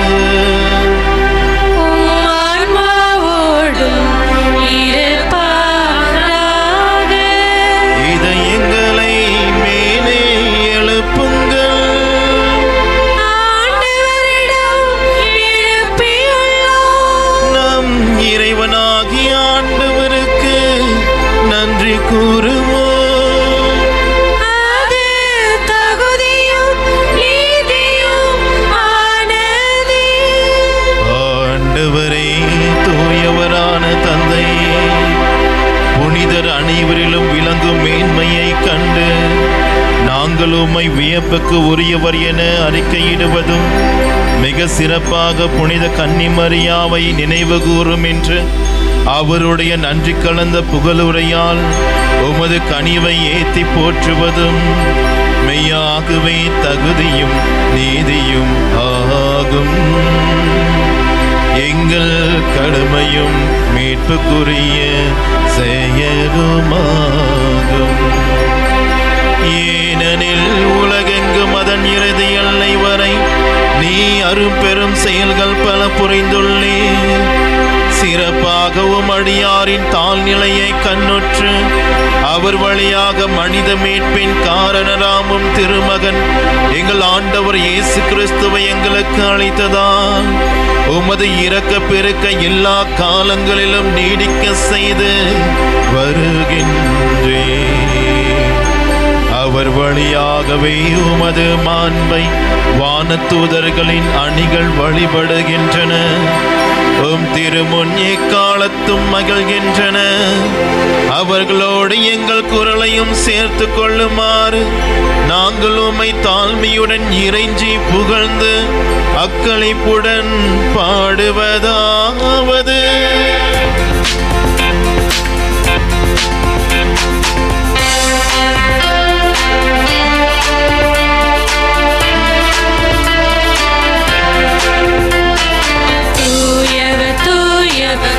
அனைவரிலும் விளங்கும் மேன்மையை கண்டு நாங்கள் உம்மை வியப்புக்கு உரியவர் என அறிக்கையிடுவதும் மிக சிறப்பாக புனித கன்னிமரியாவை நினைவு கூறும் என்று அவருடைய நன்றி கலந்த புகழுரையால் உமது கனிவை ஏத்தி போற்றுவதும் மெய்யாகவே தகுதியும் நீதியும் ஆகும். எங்கள் கடமையும் மீட்புக்குரிய செயலுமாகும். ஏனெனில் உலகெங்கும் அதன் இறுதி எல்லை வரை நீ அரும்பெரும் செயல்கள் பல புரிந்துள்ளே. சிறப்பாகவும் அடியாரின் தாழ்நிலையை கண்ணுற்று அவர் வழியாக மனித மீட்பின் காரணராமும் திருமகன் எங்கள் ஆண்டவர் இயேசு கிறிஸ்துவை எங்களுக்கு அளித்ததால் உமது இரக்க பெருக்க எல்லா காலங்களிலும் நீடிக்க செய்து வருகின்றே. அவர் வழியாகவே உமது மாண்பை வானதூதர்களின் அணிகள் வழிபடுகின்றன. உம் திருமுன் எக்காலத்தும் மகிழ்கின்றன. அவர்களோடு எங்கள் குரலையும் சேர்த்து கொள்ளுமாறு நாங்கள் உம்மை தாழ்மையுடன் இறைஞ்சி புகழ்ந்து அக்களிப்புடன் பாடுவதாவது.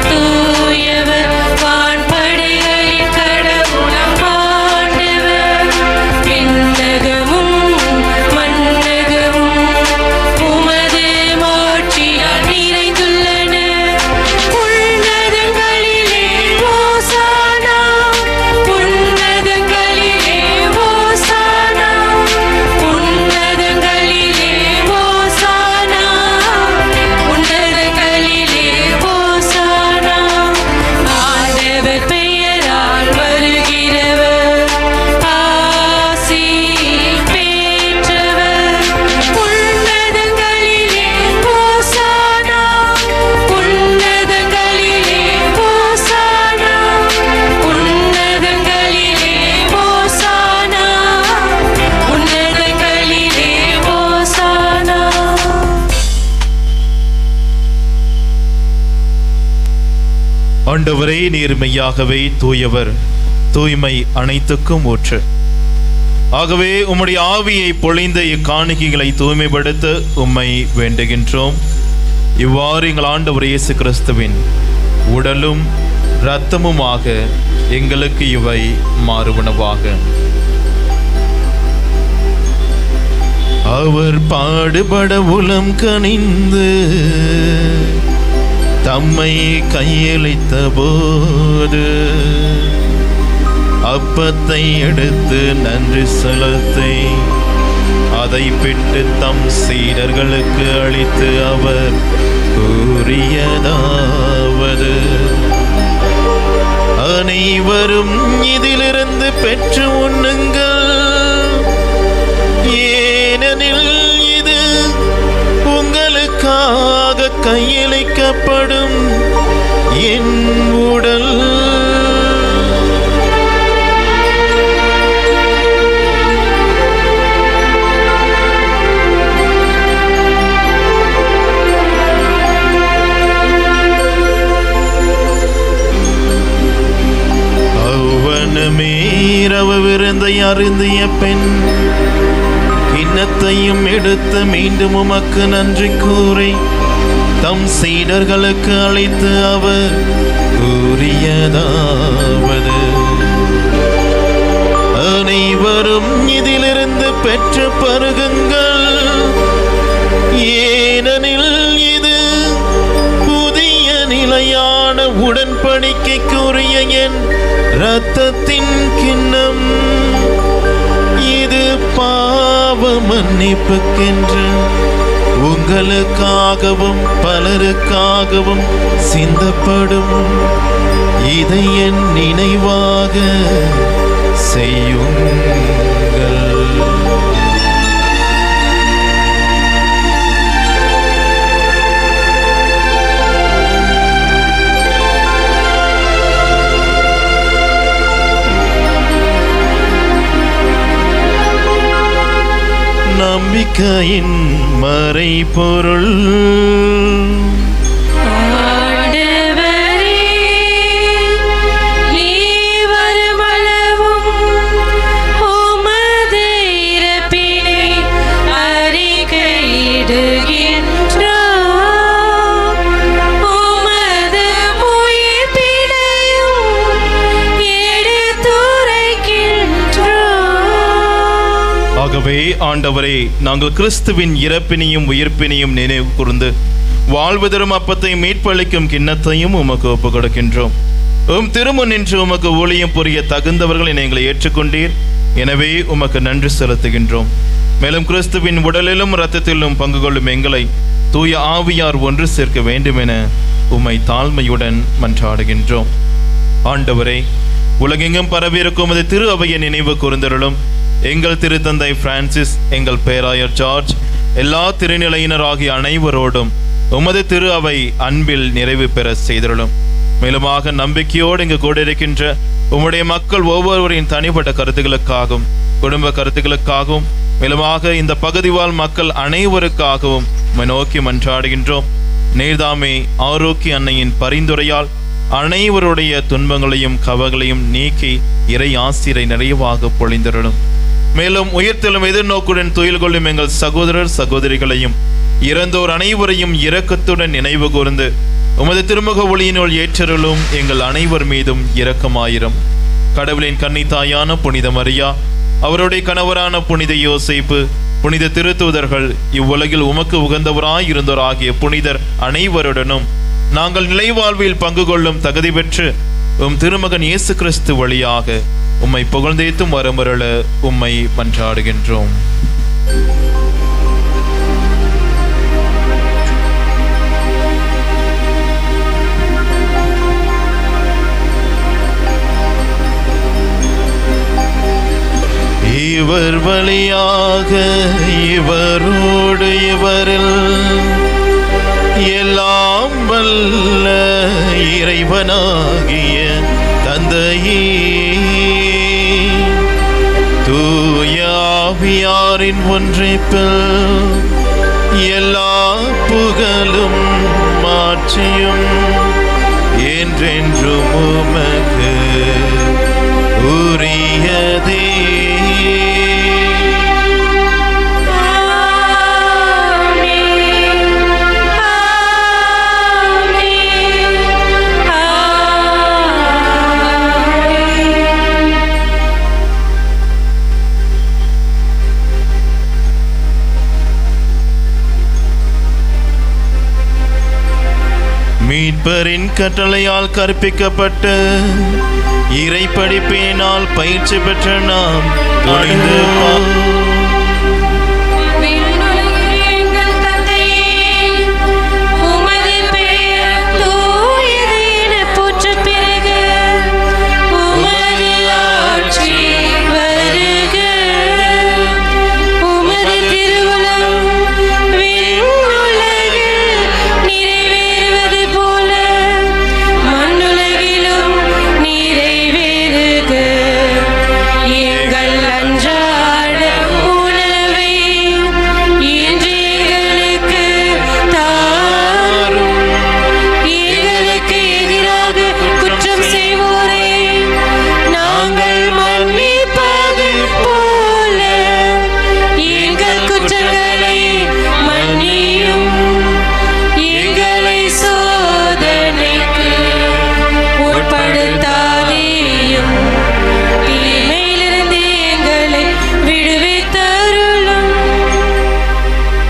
தூயவர் வான்படைகளின் கடவுளாம் ஆண்டவர். விண்ணகமும் மண்ணகமும் உமது மாட்சியால் நிறைந்துள்ளன. உன்னதங்களிலே ஓசானா, உன்னதங்களிலே ஓசானா, உன்னதங்களிலே ஓசானா, உன்னதங்களிலே ஓசானா. ஆண்டவர் பெயரால் வருகிறவர் ஆசி பெற்றவர். உன்னதங்களிலே ஓசானா, உன்னதங்களிலே ஓசானா, உன்னதங்களிலே ஓசானா, உன்னதங்களிலே ஓசானா. ஆண்டவரே, நீர் மெய்யாகவே தூயவர், தூய்மை அனைத்துக்கும் ஊற்று. ஆகவே உம்முடைய ஆவியை பொழிந்த இக்காணிக்கைகளை தூய்மைப்படுத்த உம்மை வேண்டுகின்றோம். இவ்வாறு எங்கள் ஆண்டவர் இயேசு கிறிஸ்துவின் உடலும் இரத்தமுமாக எங்களுக்கு இவை மாறுவனவாக. அவர் பாடுபட உளம் கனிந்து தம்மை கையளித்த போது அப்பத்தை எடுத்து நன்றி செலுத்தி அதை பிட்டு தம் சீடர்களுக்கு அளித்து அவர் கூறியதாவது: அனைவரும் இதிலிருந்து பெற்று உண்ணுங்கள், ஏனெனில் இது உங்களுக்காக கையளிக்கப்படும் என் உடல். இரவு விருந்தை அருந்திய பெண் கிண்ணத்தையும் எடுத்து மீண்டும் உமக்கு நன்றி கூறி தம் சீடர்களுக்கு அளித்து அவர் கூறியதாவது: அனைவரும் இதிலிருந்து பெற்று பருகுங்கள், ஏனெனில் இது புதிய நிலையான உடன்படிக்கைக்குரிய என் இரத்தத்தின் கிண்ணம். இது பாவ மன்னிப்புக்கென்று உங்களுக்காகவும் பலருக்காகவும் சிந்தப்படும். இதை என் நினைவாக செய்யுங்கள். நம்பிக்கையின் மறைபொருள். ஆண்டவரே, நீர் வருமளவும் உமது இறப்பினை அறிக்கையிடுகின்றோம். உமது உயிர்ப்பினையும் எடுத்துரைக்கின்றோம். ஆகவே ஆண்டவரே, நாங்கள் கிறிஸ்துவின் இறப்பினையும் உயிர்ப்பினையும் நினைவு கூர்ந்து வாழ்வு தரும் அப்பத்தை மீட்பளிக்கும் கிண்ணத்தையும் உமக்கு ஒப்புக் கொடுக்கின்றோம். திருமுன் நின்று உமக்கு ஊழியம் புரிய தகுந்தவர்கள் எங்களை ஏற்றுக்கொண்டீர். எனவே உமக்கு நன்றி செலுத்துகின்றோம். மேலும் கிறிஸ்துவின் உடலிலும் இரத்தத்திலும் பங்கு கொள்ளும் எங்களை தூய ஆவியார் ஒன்று சேர்க்க வேண்டும் என உம்மை தாழ்மையுடன் மன்றாடுகின்றோம். ஆண்டவரே, உலகெங்கும் பரவியிருக்கும் அது திரு அவையை நினைவு கூர்ந்தருளும். எங்கள் திருத்தந்தை பிரான்சிஸ், எங்கள் பேராயர் ஜார்ஜ், எல்லா திருநிலையினராகிய அனைவரோடும் உமது திரு அவை அன்பில் நிறைவு பெற செய்தருளும். மேலுமாக நம்பிக்கையோடு இங்கு கூட இருக்கின்ற உம்முடைய மக்கள் ஒவ்வொருவரின் தனிப்பட்ட கருத்துக்களுக்காகவும் குடும்ப கருத்துக்களுக்காகவும் மேலுமாக இந்த பகுதி வாழ் மக்கள் அனைவருக்காகவும் நோக்கி மன்றாடுகின்றோம். நீர்தாமே ஆரோக்கிய அன்னையின் பரிந்துரையால் அனைவருடைய துன்பங்களையும் கவலையும் நீக்கி இறை ஆசிரை நிறைவாக பொழிந்தருளும். மேலும் உயிர்த்தெழும் எதிர்நோக்குடன் துயில் கொள்ளும் எங்கள் சகோதரர் சகோதரிகளையும் இறந்தோர் அனைவரையும் இரக்கத்துடன் நினைவு கூர்ந்து உமது திருமுக ஒளியினுள் ஏற்றருளும். எங்கள் அனைவர் மீதும் இரக்கமாயிரும். கடவுளின் கன்னித்தாயான புனித மரியா, அவருடைய கணவரான புனித யோசேப்பு, புனித திருத்தூதர்கள், இவ்வுலகில் உமக்கு உகந்தவராய் இருந்தோர் ஆகிய புனிதர் அனைவருடனும் நாங்கள் நிலைவாழ்வில் பங்கு கொள்ளும் தகுதி பெற்று உம் திருமகன் இயேசு கிறிஸ்து வழியாக உம்மை புகழ்ந்தேத்தும் வரமருள உம்மை மன்றாடுகின்றோம். இவர் வழியாக இவரோடு இவரில் எல்லாம் வல்ல இறைவனாகிய தந்தையே, தூய ஆவியாரின் ஒன்றிப்பில் எல்லா புகழும் மாற்றியும் என்றென்றும் உமக்கு உரியதே. மீட்பரின் கட்டளையால் கற்பிக்கப்பட்டு இறை படிப்பினால் பயிற்சி பெற்ற நாம் துணிந்து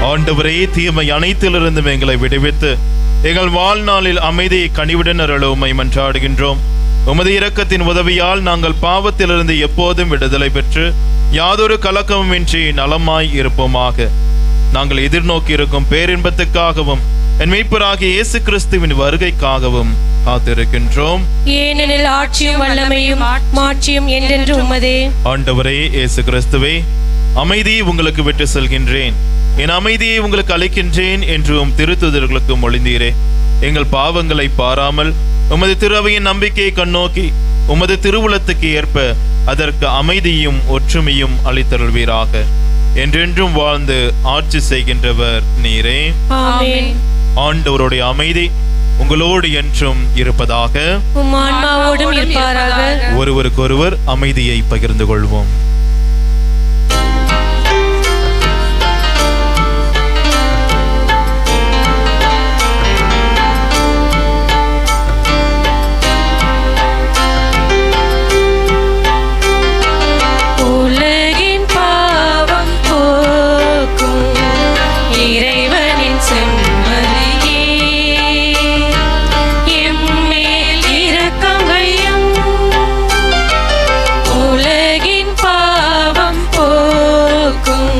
ஆண்டவரே, தீமை அனைத்திலிருந்தும் எங்களை விடுவித்து எங்கள் வாழ்நாளில் அமைதியை கனிவுடன் அருள உம்மை மன்றாடுகின்றோம். உமது இரக்கத்தின் உதவியால் நாங்கள் பாவத்திலிருந்து எப்போதும் விடுதலை பெற்று யாதொரு கலக்கமுமின்றி நலமாய் இருப்போமாக. நாங்கள் எதிர்நோக்கி இருக்கும் பேரின்பத்துக்காகவும் என் மீட்பராகிய இயேசு கிறிஸ்துவின் வருகைக்காகவும் காத்திருக்கின்றோம். ஏனெனில் ஆட்சியும் வல்லமையும் மாட்சியும் என்றென்று உமதே. ஆண்டவரே இயேசு கிறிஸ்துவே, அமைதியை உங்களுக்கு விட்டு செல்கின்றேன், என் அமைதியை உங்களுக்கு அளிக்கின்றேன் என்றும் திருத்துதர்களுக்கு மொழிந்தீரே. எங்கள் பாவங்களை பாராமல் உமது திருவையின் நம்பிக்கையை கண்ணோக்கி உமது திருவுளத்துக்கு ஏற்ப அதற்கு அமைதியும் ஒற்றுமையும் அளித்தருள்வீராக. என்றென்றும் வாழ்ந்து ஆட்சி செய்கின்றவர் நீரே. ஆமென். ஆண்டவருடைய அமைதி உங்களோடு என்றும் இருப்பதாக. உம் ஆன்மாவோடும் இருப்பாராக. ஒருவருக்கொருவர் அமைதியை பகிர்ந்து கொள்வோம். உலகின் பாவம் போக்கும் இறைவனின் செம்மறியே, எம்மேல் இரக்கம் வையும். உலகின் பாவம் போக்கும்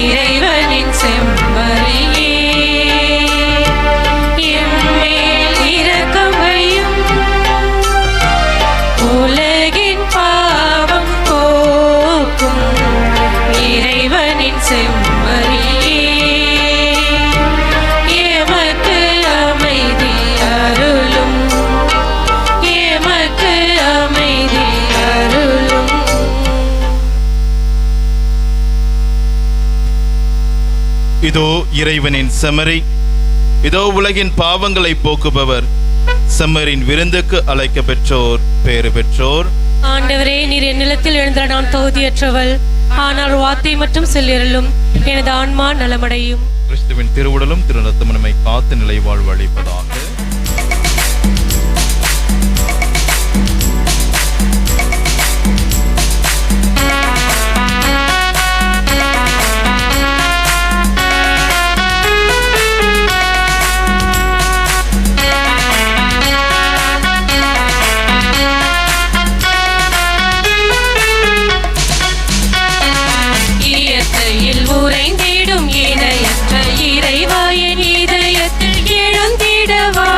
இறைவனின் செம்மறியே, எம்மேல் இரக்கம் வையும். உலகின் பாவம் போக்கும் இறைவனின் செம்மறியே, எமக்கு அமைதி அருளும், எமக்கு அமைதி அருளும். இதோ இறைவனின் செம்மறி, இதோ உலகின் பாவங்களை போக்குபவர். செம்மறின் விருந்துக்கு அழைக்க பெற்றோர் பேறு பெற்றோர். ஆண்டவரே, நீர் என் நிலத்தில் எழுந்த நான் தகுதியற்றவள், ஆனால் வார்த்தை மட்டும் சொல்லியருளும், எனது ஆன்மா நலமடையும். கிறிஸ்துவின் திருவுடலும் திருநத்தமும் நம்மை காத்து நிலை வாழ்வு அளிப்பதாக. இயற்கையில் உறைந்திடும் இணையற்ற இறைவா, என் இதயத்தில் எழுந்திடவா.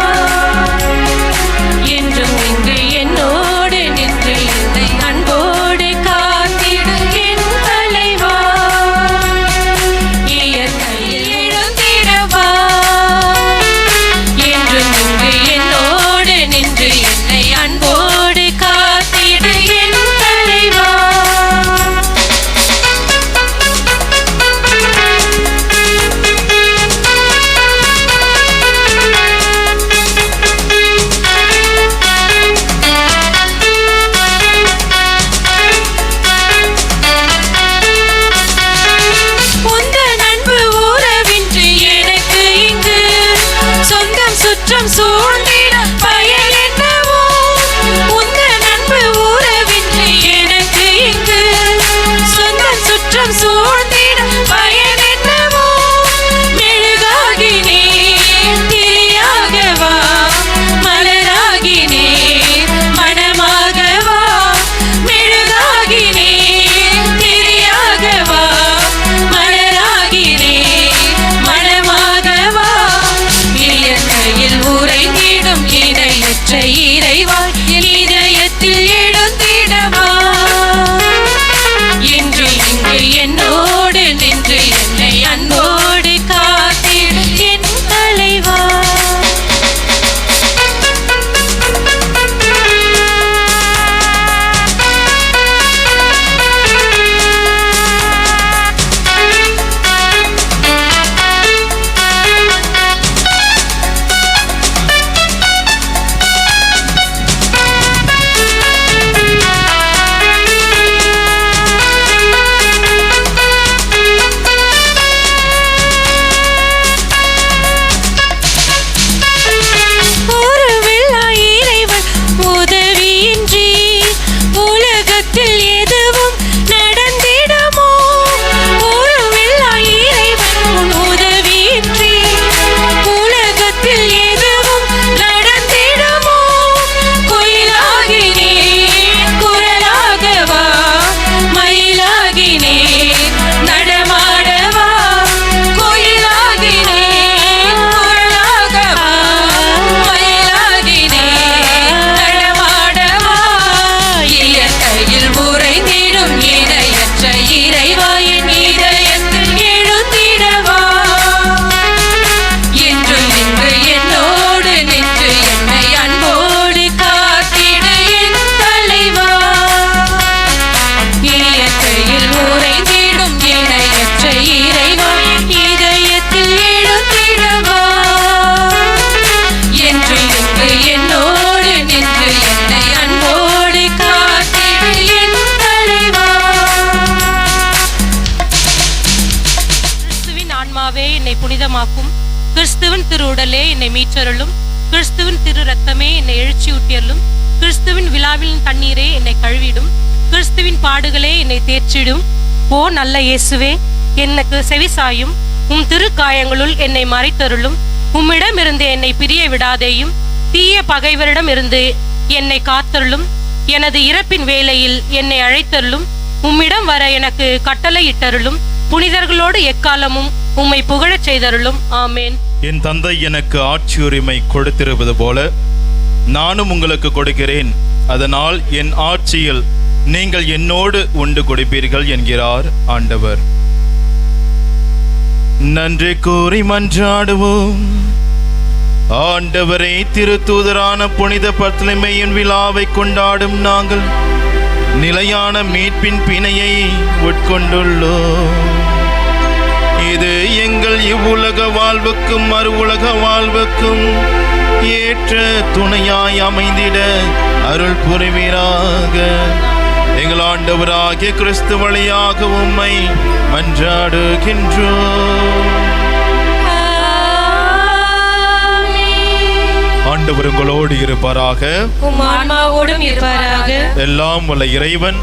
பிரகாசமாக்கும். கிறிஸ்துவின் திரு உடலே என்னை மீட்டருளும். கிறிஸ்துவின் திரு ரத்தமே என்னை எழுச்சியூட்டியருளும். கிறிஸ்துவின் விழாவின் தண்ணீரே என்னை கழுவிடும். கிறிஸ்துவின் பாடுகளே என்னை தேற்றிடும். ஓ நல்ல இயேசுவே, எனக்கு செவிசாயும். உம் திரு காயங்களுள் என்னை மறைத்தருளும். உம்மிடமிருந்து என்னை பிரிய விடாதேயும். தீய பகைவரிடம் இருந்து என்னை காத்தருளும். எனது இறப்பின் வேளையில் என்னை அழைத்தருளும். உம்மிடம் வர எனக்கு கட்டளையிட்டருளும். புனிதர்களோடு எக்காலமும் உம்மை புகழச் செய்தருளும். ஆமேன். என் தந்தை எனக்கு ஆட்சியுரிமை கொடுத்திருப்பது போல நானும் உங்களுக்கு கொடுக்கிறேன். அதனால் என் ஆட்சியில் நீங்கள் என்னோடு உண்டு கொடுப்பீர்கள் என்கிறார் ஆண்டவர். நன்றி கூறி மன்றாடுவோம். ஆண்டவரை, திருத்தூதரான புனித பர்த்தலமேயின் விழாவை கொண்டாடும் நாங்கள் நிலையான மீட்பின் பிணையை உட்கொண்டுள்ளோம். இது எங்கள் இவ்வுலக வாழ்வுக்கும் மறு உலக வாழ்வுக்கும் ஏற்ற துணையாய் அமைந்திட அருள் புரிவீராக. எங்கள் ஆண்டவராகிய கிறிஸ்து வழியாக உம்மை மன்றாடுகின்றோம். ஆண்டவர் உங்களோடு இருப்பாராக. உம் ஆன்மாவோடும் இருப்பாராக. எல்லாம் உள்ள இறைவன்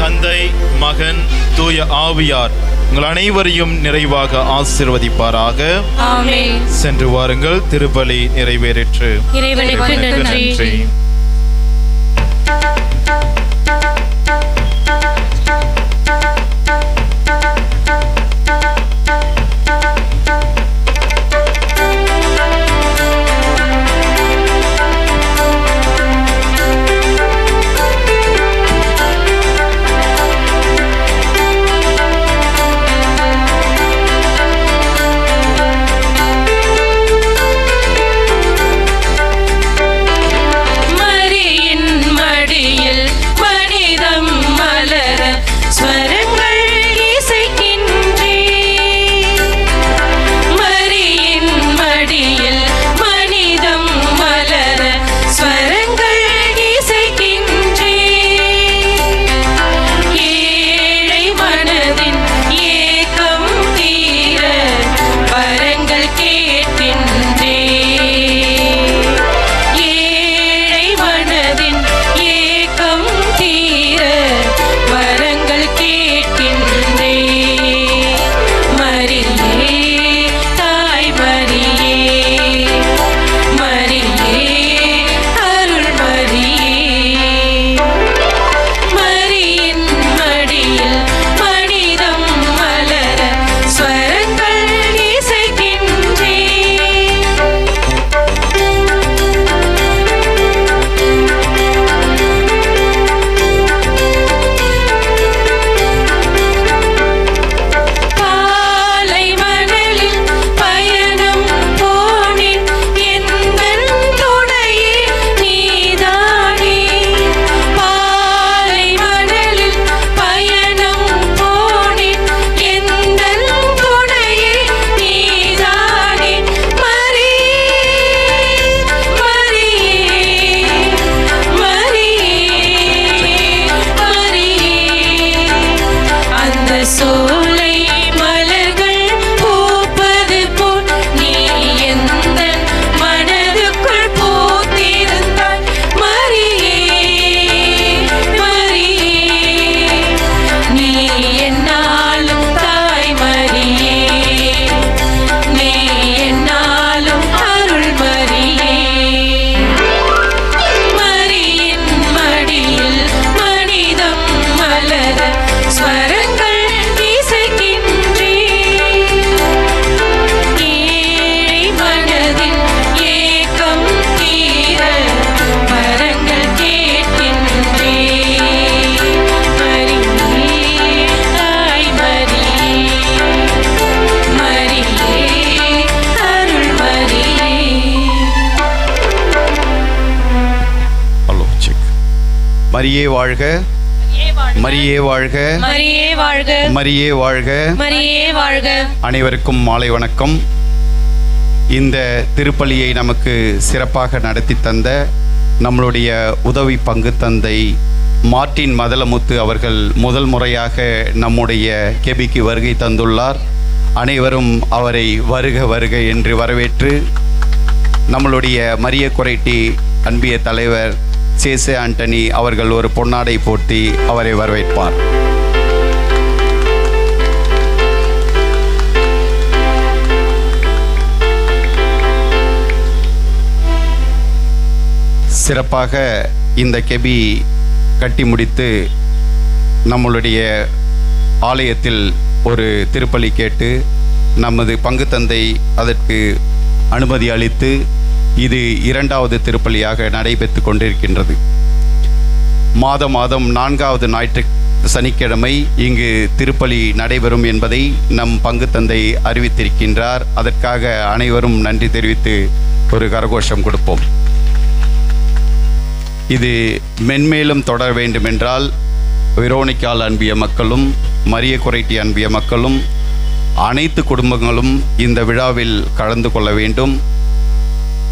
தந்தை, மகன், தூய ஆவியார் உங்கள் அனைவரையும் நிறைவாக ஆசீர்வதிப்பாராக. ஆமென். சென்று வாருங்கள், திருப்பலி நிறைவேறிற்று. இறைவனுக்கு நன்றி. மரியே வாழ்க, மரியே வாழ்க, மரியே வாழ்க, மரியே வாழ்க, மரியே வாழ்க. அனைவருக்கும் மாலை வணக்கம். இந்த திருப்பலியை நமக்கு சிறப்பாக நடத்தி தந்த நம்மளுடைய உதவி பங்கு தந்தை மார்ட்டின் மதலமுத்து அவர்கள் முதல் முறையாக நம்முடைய கெபிக்கு வருகை தந்துள்ளார். அனைவரும் அவரை வருக வருக என்று வரவேற்று நம்மளுடைய மரிய கொரைட்டி அன்பிய தலைவர் சேசே ஆண்டனி அவர்கள் ஒரு பொன்னாடை போட்டி அவரை வரவேற்பார். சிறப்பாக இந்த கெபி கட்டி முடித்து நம்மளுடைய ஆலயத்தில் ஒரு திருப்பலி கேட்டு நமது பங்கு தந்தை அதற்கு அனுமதி அளித்து இது 2வது திருப்பலியாக நடைபெற்று கொண்டிருக்கின்றது. மாதம் 4வது ஞாயிற்று சனிக்கிழமை இங்கு திருப்பலி நடைபெறும் என்பதை நம் பங்கு தந்தை அறிவித்திருக்கின்றார். அதற்காக அனைவரும் நன்றி தெரிவித்து ஒரு கரகோஷம் கொடுப்போம். இது மென்மேலும் தொடர வேண்டுமென்றால் வெரோனிக்கால் அன்பிய மக்களும் மரிய கொரைட்டி அன்பிய மக்களும் அனைத்து குடும்பங்களும் இந்த விழாவில் கலந்து கொள்ள வேண்டும்.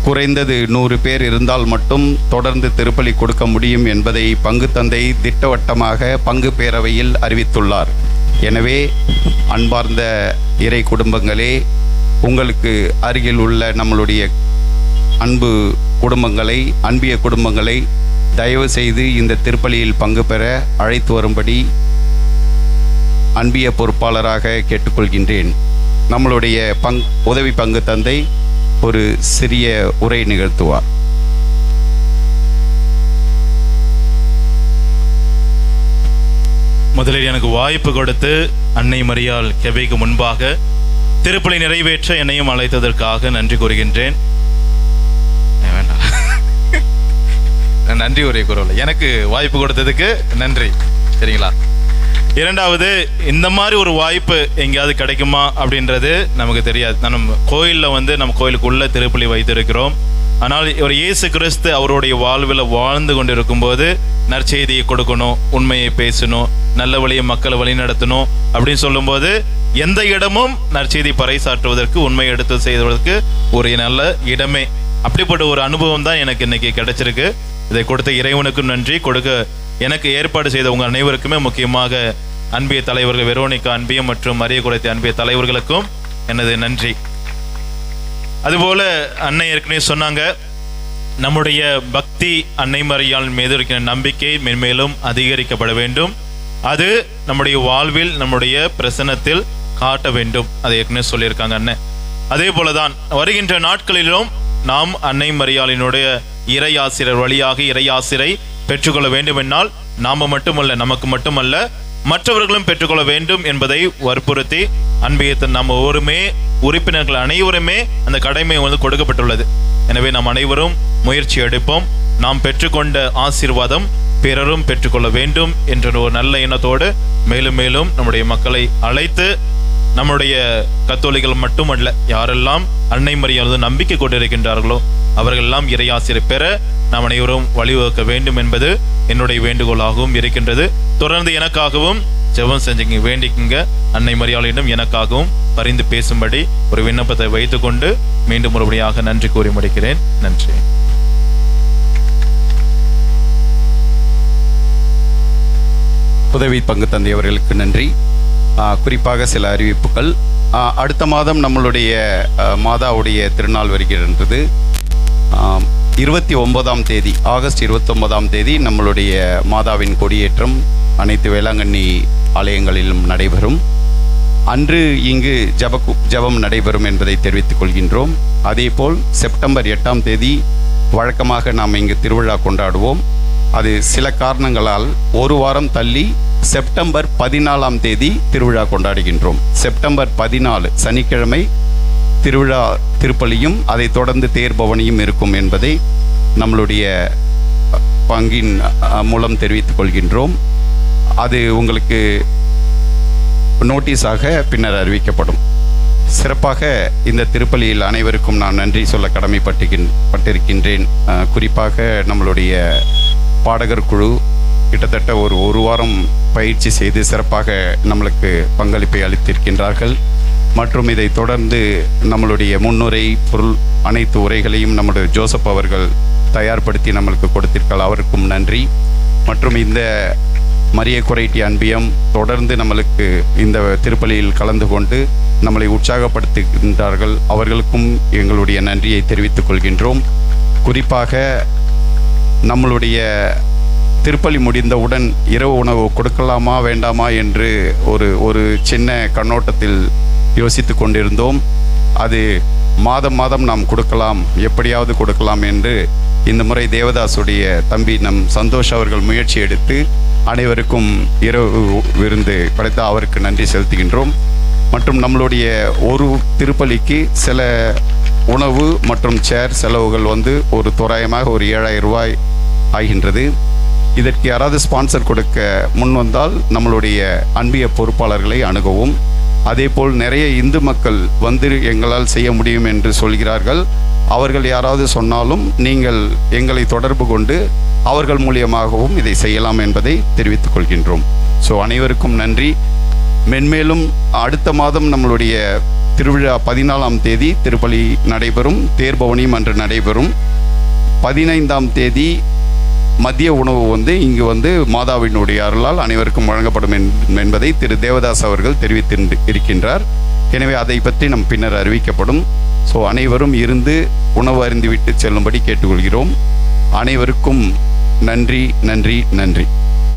குறைந்தது 100 பேர் இருந்தால் மட்டும் தொடர்ந்து திருப்பலி கொடுக்க முடியும் என்பதை பங்கு தந்தை திட்டவட்டமாக பங்கு பேரவையில் அறிவித்துள்ளார். எனவே அன்பார்ந்த இறை குடும்பங்களே, உங்களுக்கு அருகில் உள்ள நம்மளுடைய அன்பு குடும்பங்களை, அன்பிய குடும்பங்களை தயவு செய்து இந்த திருப்பலியில் பங்கு பெற அழைத்து வரும்படி அன்பிய பொறுப்பாளராக கேட்டுக்கொள்கின்றேன். நம்மளுடைய உதவி பங்கு தந்தை ஒரு சிறிய உரை நிகழ்த்துவார். முதலில் எனக்கு வாய்ப்பு கொடுத்து அன்னை மரியாள் கெபிக்கு முன்பாக திருப்பலி நிறைவேற்ற என்னையும் அழைத்ததற்காக நன்றி கூறுகின்றேன். நன்றி உரை கூறல, எனக்கு வாய்ப்பு கொடுத்ததுக்கு நன்றி. சரிங்களா? 2வது, இந்த மாதிரி ஒரு வாய்ப்பு எங்கேயாவது கிடைக்குமா அப்படின்றது நமக்கு தெரியாது. நம்ம கோயிலில் நம்ம கோயிலுக்குள்ள திருப்பலி வைத்திருக்கிறோம். ஆனால் ஒரு இயேசு கிறிஸ்து அவருடைய வாழ்வில் வாழ்ந்து கொண்டிருக்கும் போது நற்செய்தியை கொடுக்கணும், உண்மையை பேசணும், நல்ல வழியை மக்களை வழி நடத்தணும் அப்படின்னு சொல்லும்போது எந்த இடமும் நற்செய்தி பறைசாற்றுவதற்கு, உண்மை எடுத்து செய்வதற்கு ஒரு நல்ல இடமே. அப்படிப்பட்ட ஒரு அனுபவம் தான் எனக்கு இன்னைக்கு கிடைச்சிருக்கு. இதை கொடுத்த இறைவனுக்கும் நன்றி. எனக்கு ஏற்பாடு செய்த உங்கள் அனைவருக்குமே, முக்கியமாக அன்பிய தலைவர்கள் வெரோனிக்கா அன்பியம் மற்றும் மரிய கொரைட்டி அன்பிய தலைவர்களுக்கும் எனது நன்றி. அதுபோல அன்னை ஏற்கனவே சொன்னாங்க, நம்முடைய பக்தி அன்னை மரியாள் மீது இருக்கிற நம்பிக்கை மென்மேலும் அதிகரிக்கப்பட வேண்டும். அது நம்முடைய வாழ்வில், நம்முடைய பிரசன்னத்தில் காட்ட வேண்டும். அதை ஏற்கனவே சொல்லியிருக்காங்க அண்ணன். அதே போலதான் வருகின்ற நாட்களிலும் நாம் அன்னை மரியாளினுடைய இறையாசிரியர் வழியாக இறையாசிரை பெற்றுக்கொள்ள வேண்டும். என்னால் நாம மட்டுமல்ல, நமக்கு மட்டுமல்ல, மற்றவர்களும் பெற்றுக்கொள்ள வேண்டும் என்பதை வற்புறுத்தி அன்பியத்தின் நம்ம ஒருமே உறுப்பினர்கள் அனைவருமே அந்த கடமை கொடுக்கப்பட்டுள்ளது. எனவே நாம் அனைவரும் முயற்சி எடுப்போம். நாம் பெற்றுக்கொண்ட ஆசீர்வாதம் பிறரும் பெற்றுக்கொள்ள வேண்டும் என்ற ஒரு நல்ல எண்ணத்தோடு மேலும் மேலும் நம்முடைய மக்களை அழைத்து, நம்முடைய கத்தோலிகள் மட்டுமல்ல, யாரெல்லாம் அன்னை மரியாள் நம்பிக்கை கொண்டிருக்கின்றார்களோ அவர்களெல்லாம் இறையாசிரியர் பெற நாம் அனைவரும் வழிவகுக்க வேண்டும் என்பது என்னுடைய வேண்டுகோளாகவும் இருக்கின்றது. தொடர்ந்து எனக்காகவும் ஜெபம் செஞ்சுங்க, வேண்டிக்குங்க. அன்னை மரியாளிடம் எனக்காகவும் பரிந்து பேசும்படி ஒரு விண்ணப்பத்தை வைத்துக்கொண்டு மீண்டும் ஒருபடியாக நன்றி கூறி முடிக்கிறேன். நன்றி. உதவி பங்கு தந்தை அவர்களுக்கு நன்றி. குறிப்பாக சில அறிவிப்புகள். அடுத்த மாதம் நம்மளுடைய மாதாவுடைய திருநாள் வருகின்றது. 29ஆம் தேதி, ஆகஸ்ட் 29ஆம் தேதி நம்மளுடைய மாதாவின் கொடியேற்றம் அனைத்து வேளாங்கண்ணி ஆலயங்களிலும் நடைபெறும். அன்று இங்கு ஜெபம் நடைபெறும் என்பதை தெரிவித்துக் கொள்கின்றோம். அதேபோல் செப்டம்பர் 8ஆம் தேதி வழக்கமாக நாம் இங்கு திருவிழா கொண்டாடுவோம். அது சில காரணங்களால் ஒரு வாரம் தள்ளி செப்டம்பர் 14ஆம் தேதி திருவிழா கொண்டாடுகின்றோம். செப்டம்பர் 14 சனிக்கிழமை திருவிழா திருப்பலியும் அதை தொடர்ந்து தேர்பவனியும் இருக்கும் என்பதை நம்மளுடைய பங்கின் மூலம் தெரிவித்துக் கொள்கின்றோம். அது உங்களுக்கு நோட்டீஸாக பின்னர் அறிவிக்கப்படும். சிறப்பாக இந்த திருப்பலியில் அனைவருக்கும் நான் நன்றி சொல்ல கடமைப்பட்டிருக்கின்றேன். குறிப்பாக நம்மளுடைய பாடகர் குழு கிட்டத்தட்ட ஒரு வாரம் பயிற்சி செய்து சிறப்பாக நம்மளுக்கு பங்களிப்பை அளித்திருக்கின்றார்கள். மற்றும் இதை தொடர்ந்து நம்மளுடைய முன்னுரை பொருள் அனைத்து உரைகளையும் நம்முடைய ஜோசப் அவர்கள் தயார்படுத்தி நம்மளுக்கு கொடுத்திருக்கால், அவருக்கும் நன்றி. மற்றும் இந்த மரிய கொரைட்டி அன்பியம் தொடர்ந்து நம்மளுக்கு இந்த திருப்பலியில் கலந்து கொண்டு நம்மளை உற்சாகப்படுத்துகின்றார்கள். அவர்களுக்கும் எங்களுடைய நன்றியை தெரிவித்துக் கொள்கின்றோம். குறிப்பாக நம்மளுடைய திருப்பலி முடிந்தவுடன் இரவு உணவு கொடுக்கலாமா வேண்டாமா என்று ஒரு சின்ன கண்ணோட்டத்தில் யோசித்து கொண்டிருந்தோம். அது மாதம் நாம் கொடுக்கலாம், எப்படியாவது கொடுக்கலாம் என்று இந்த முறை தேவதாசுடைய தம்பி நம் சந்தோஷ் அவர்கள் முயற்சி எடுத்து அனைவருக்கும் இரவு விருந்து படைத்த அவருக்கு நன்றி செலுத்துகின்றோம். மற்றும் நம்மளுடைய ஒரு திருப்பலிக்கு சில உணவு மற்றும் சேர் செலவுகள் ஒரு தோராயமாக ஒரு 7000 ரூபாய் ஆகின்றது. இதற்கு யாராவது ஸ்பான்சர் கொடுக்க முன் வந்தால் நம்மளுடைய அன்பிய பொறுப்பாளர்களை அணுகவும். அதேபோல் நிறைய இந்து மக்கள் எங்களால் செய்ய முடியும் என்று சொல்கிறார்கள். அவர்கள் யாராவது சொன்னாலும் நீங்கள் எங்களை தொடர்பு கொண்டு அவர்கள் மூலியமாகவும் இதை செய்யலாம் என்பதை தெரிவித்துக் கொள்கின்றோம். ஸோ அனைவருக்கும் நன்றி. மென்மேலும் அடுத்த மாதம் நம்மளுடைய திருவிழா 14ஆம் தேதி திருப்பலி நடைபெறும், தேர்பவனியும் அன்று நடைபெறும். 15ஆம் தேதி மதிய உணவு இங்கு மாதாவினுடைய அருளால் அனைவருக்கும் வழங்கப்படும் என்பதை திரு தேவதாஸ் அவர்கள் தெரிவித்திருக்கின்றார். எனவே அதை பற்றி நம் பின்னர் அறிவிக்கப்படும். ஸோ அனைவரும் இருந்து உணவு அருந்திவிட்டு செல்லும்படி கேட்டுக்கொள்கிறோம். அனைவருக்கும் நன்றி நன்றி நன்றி.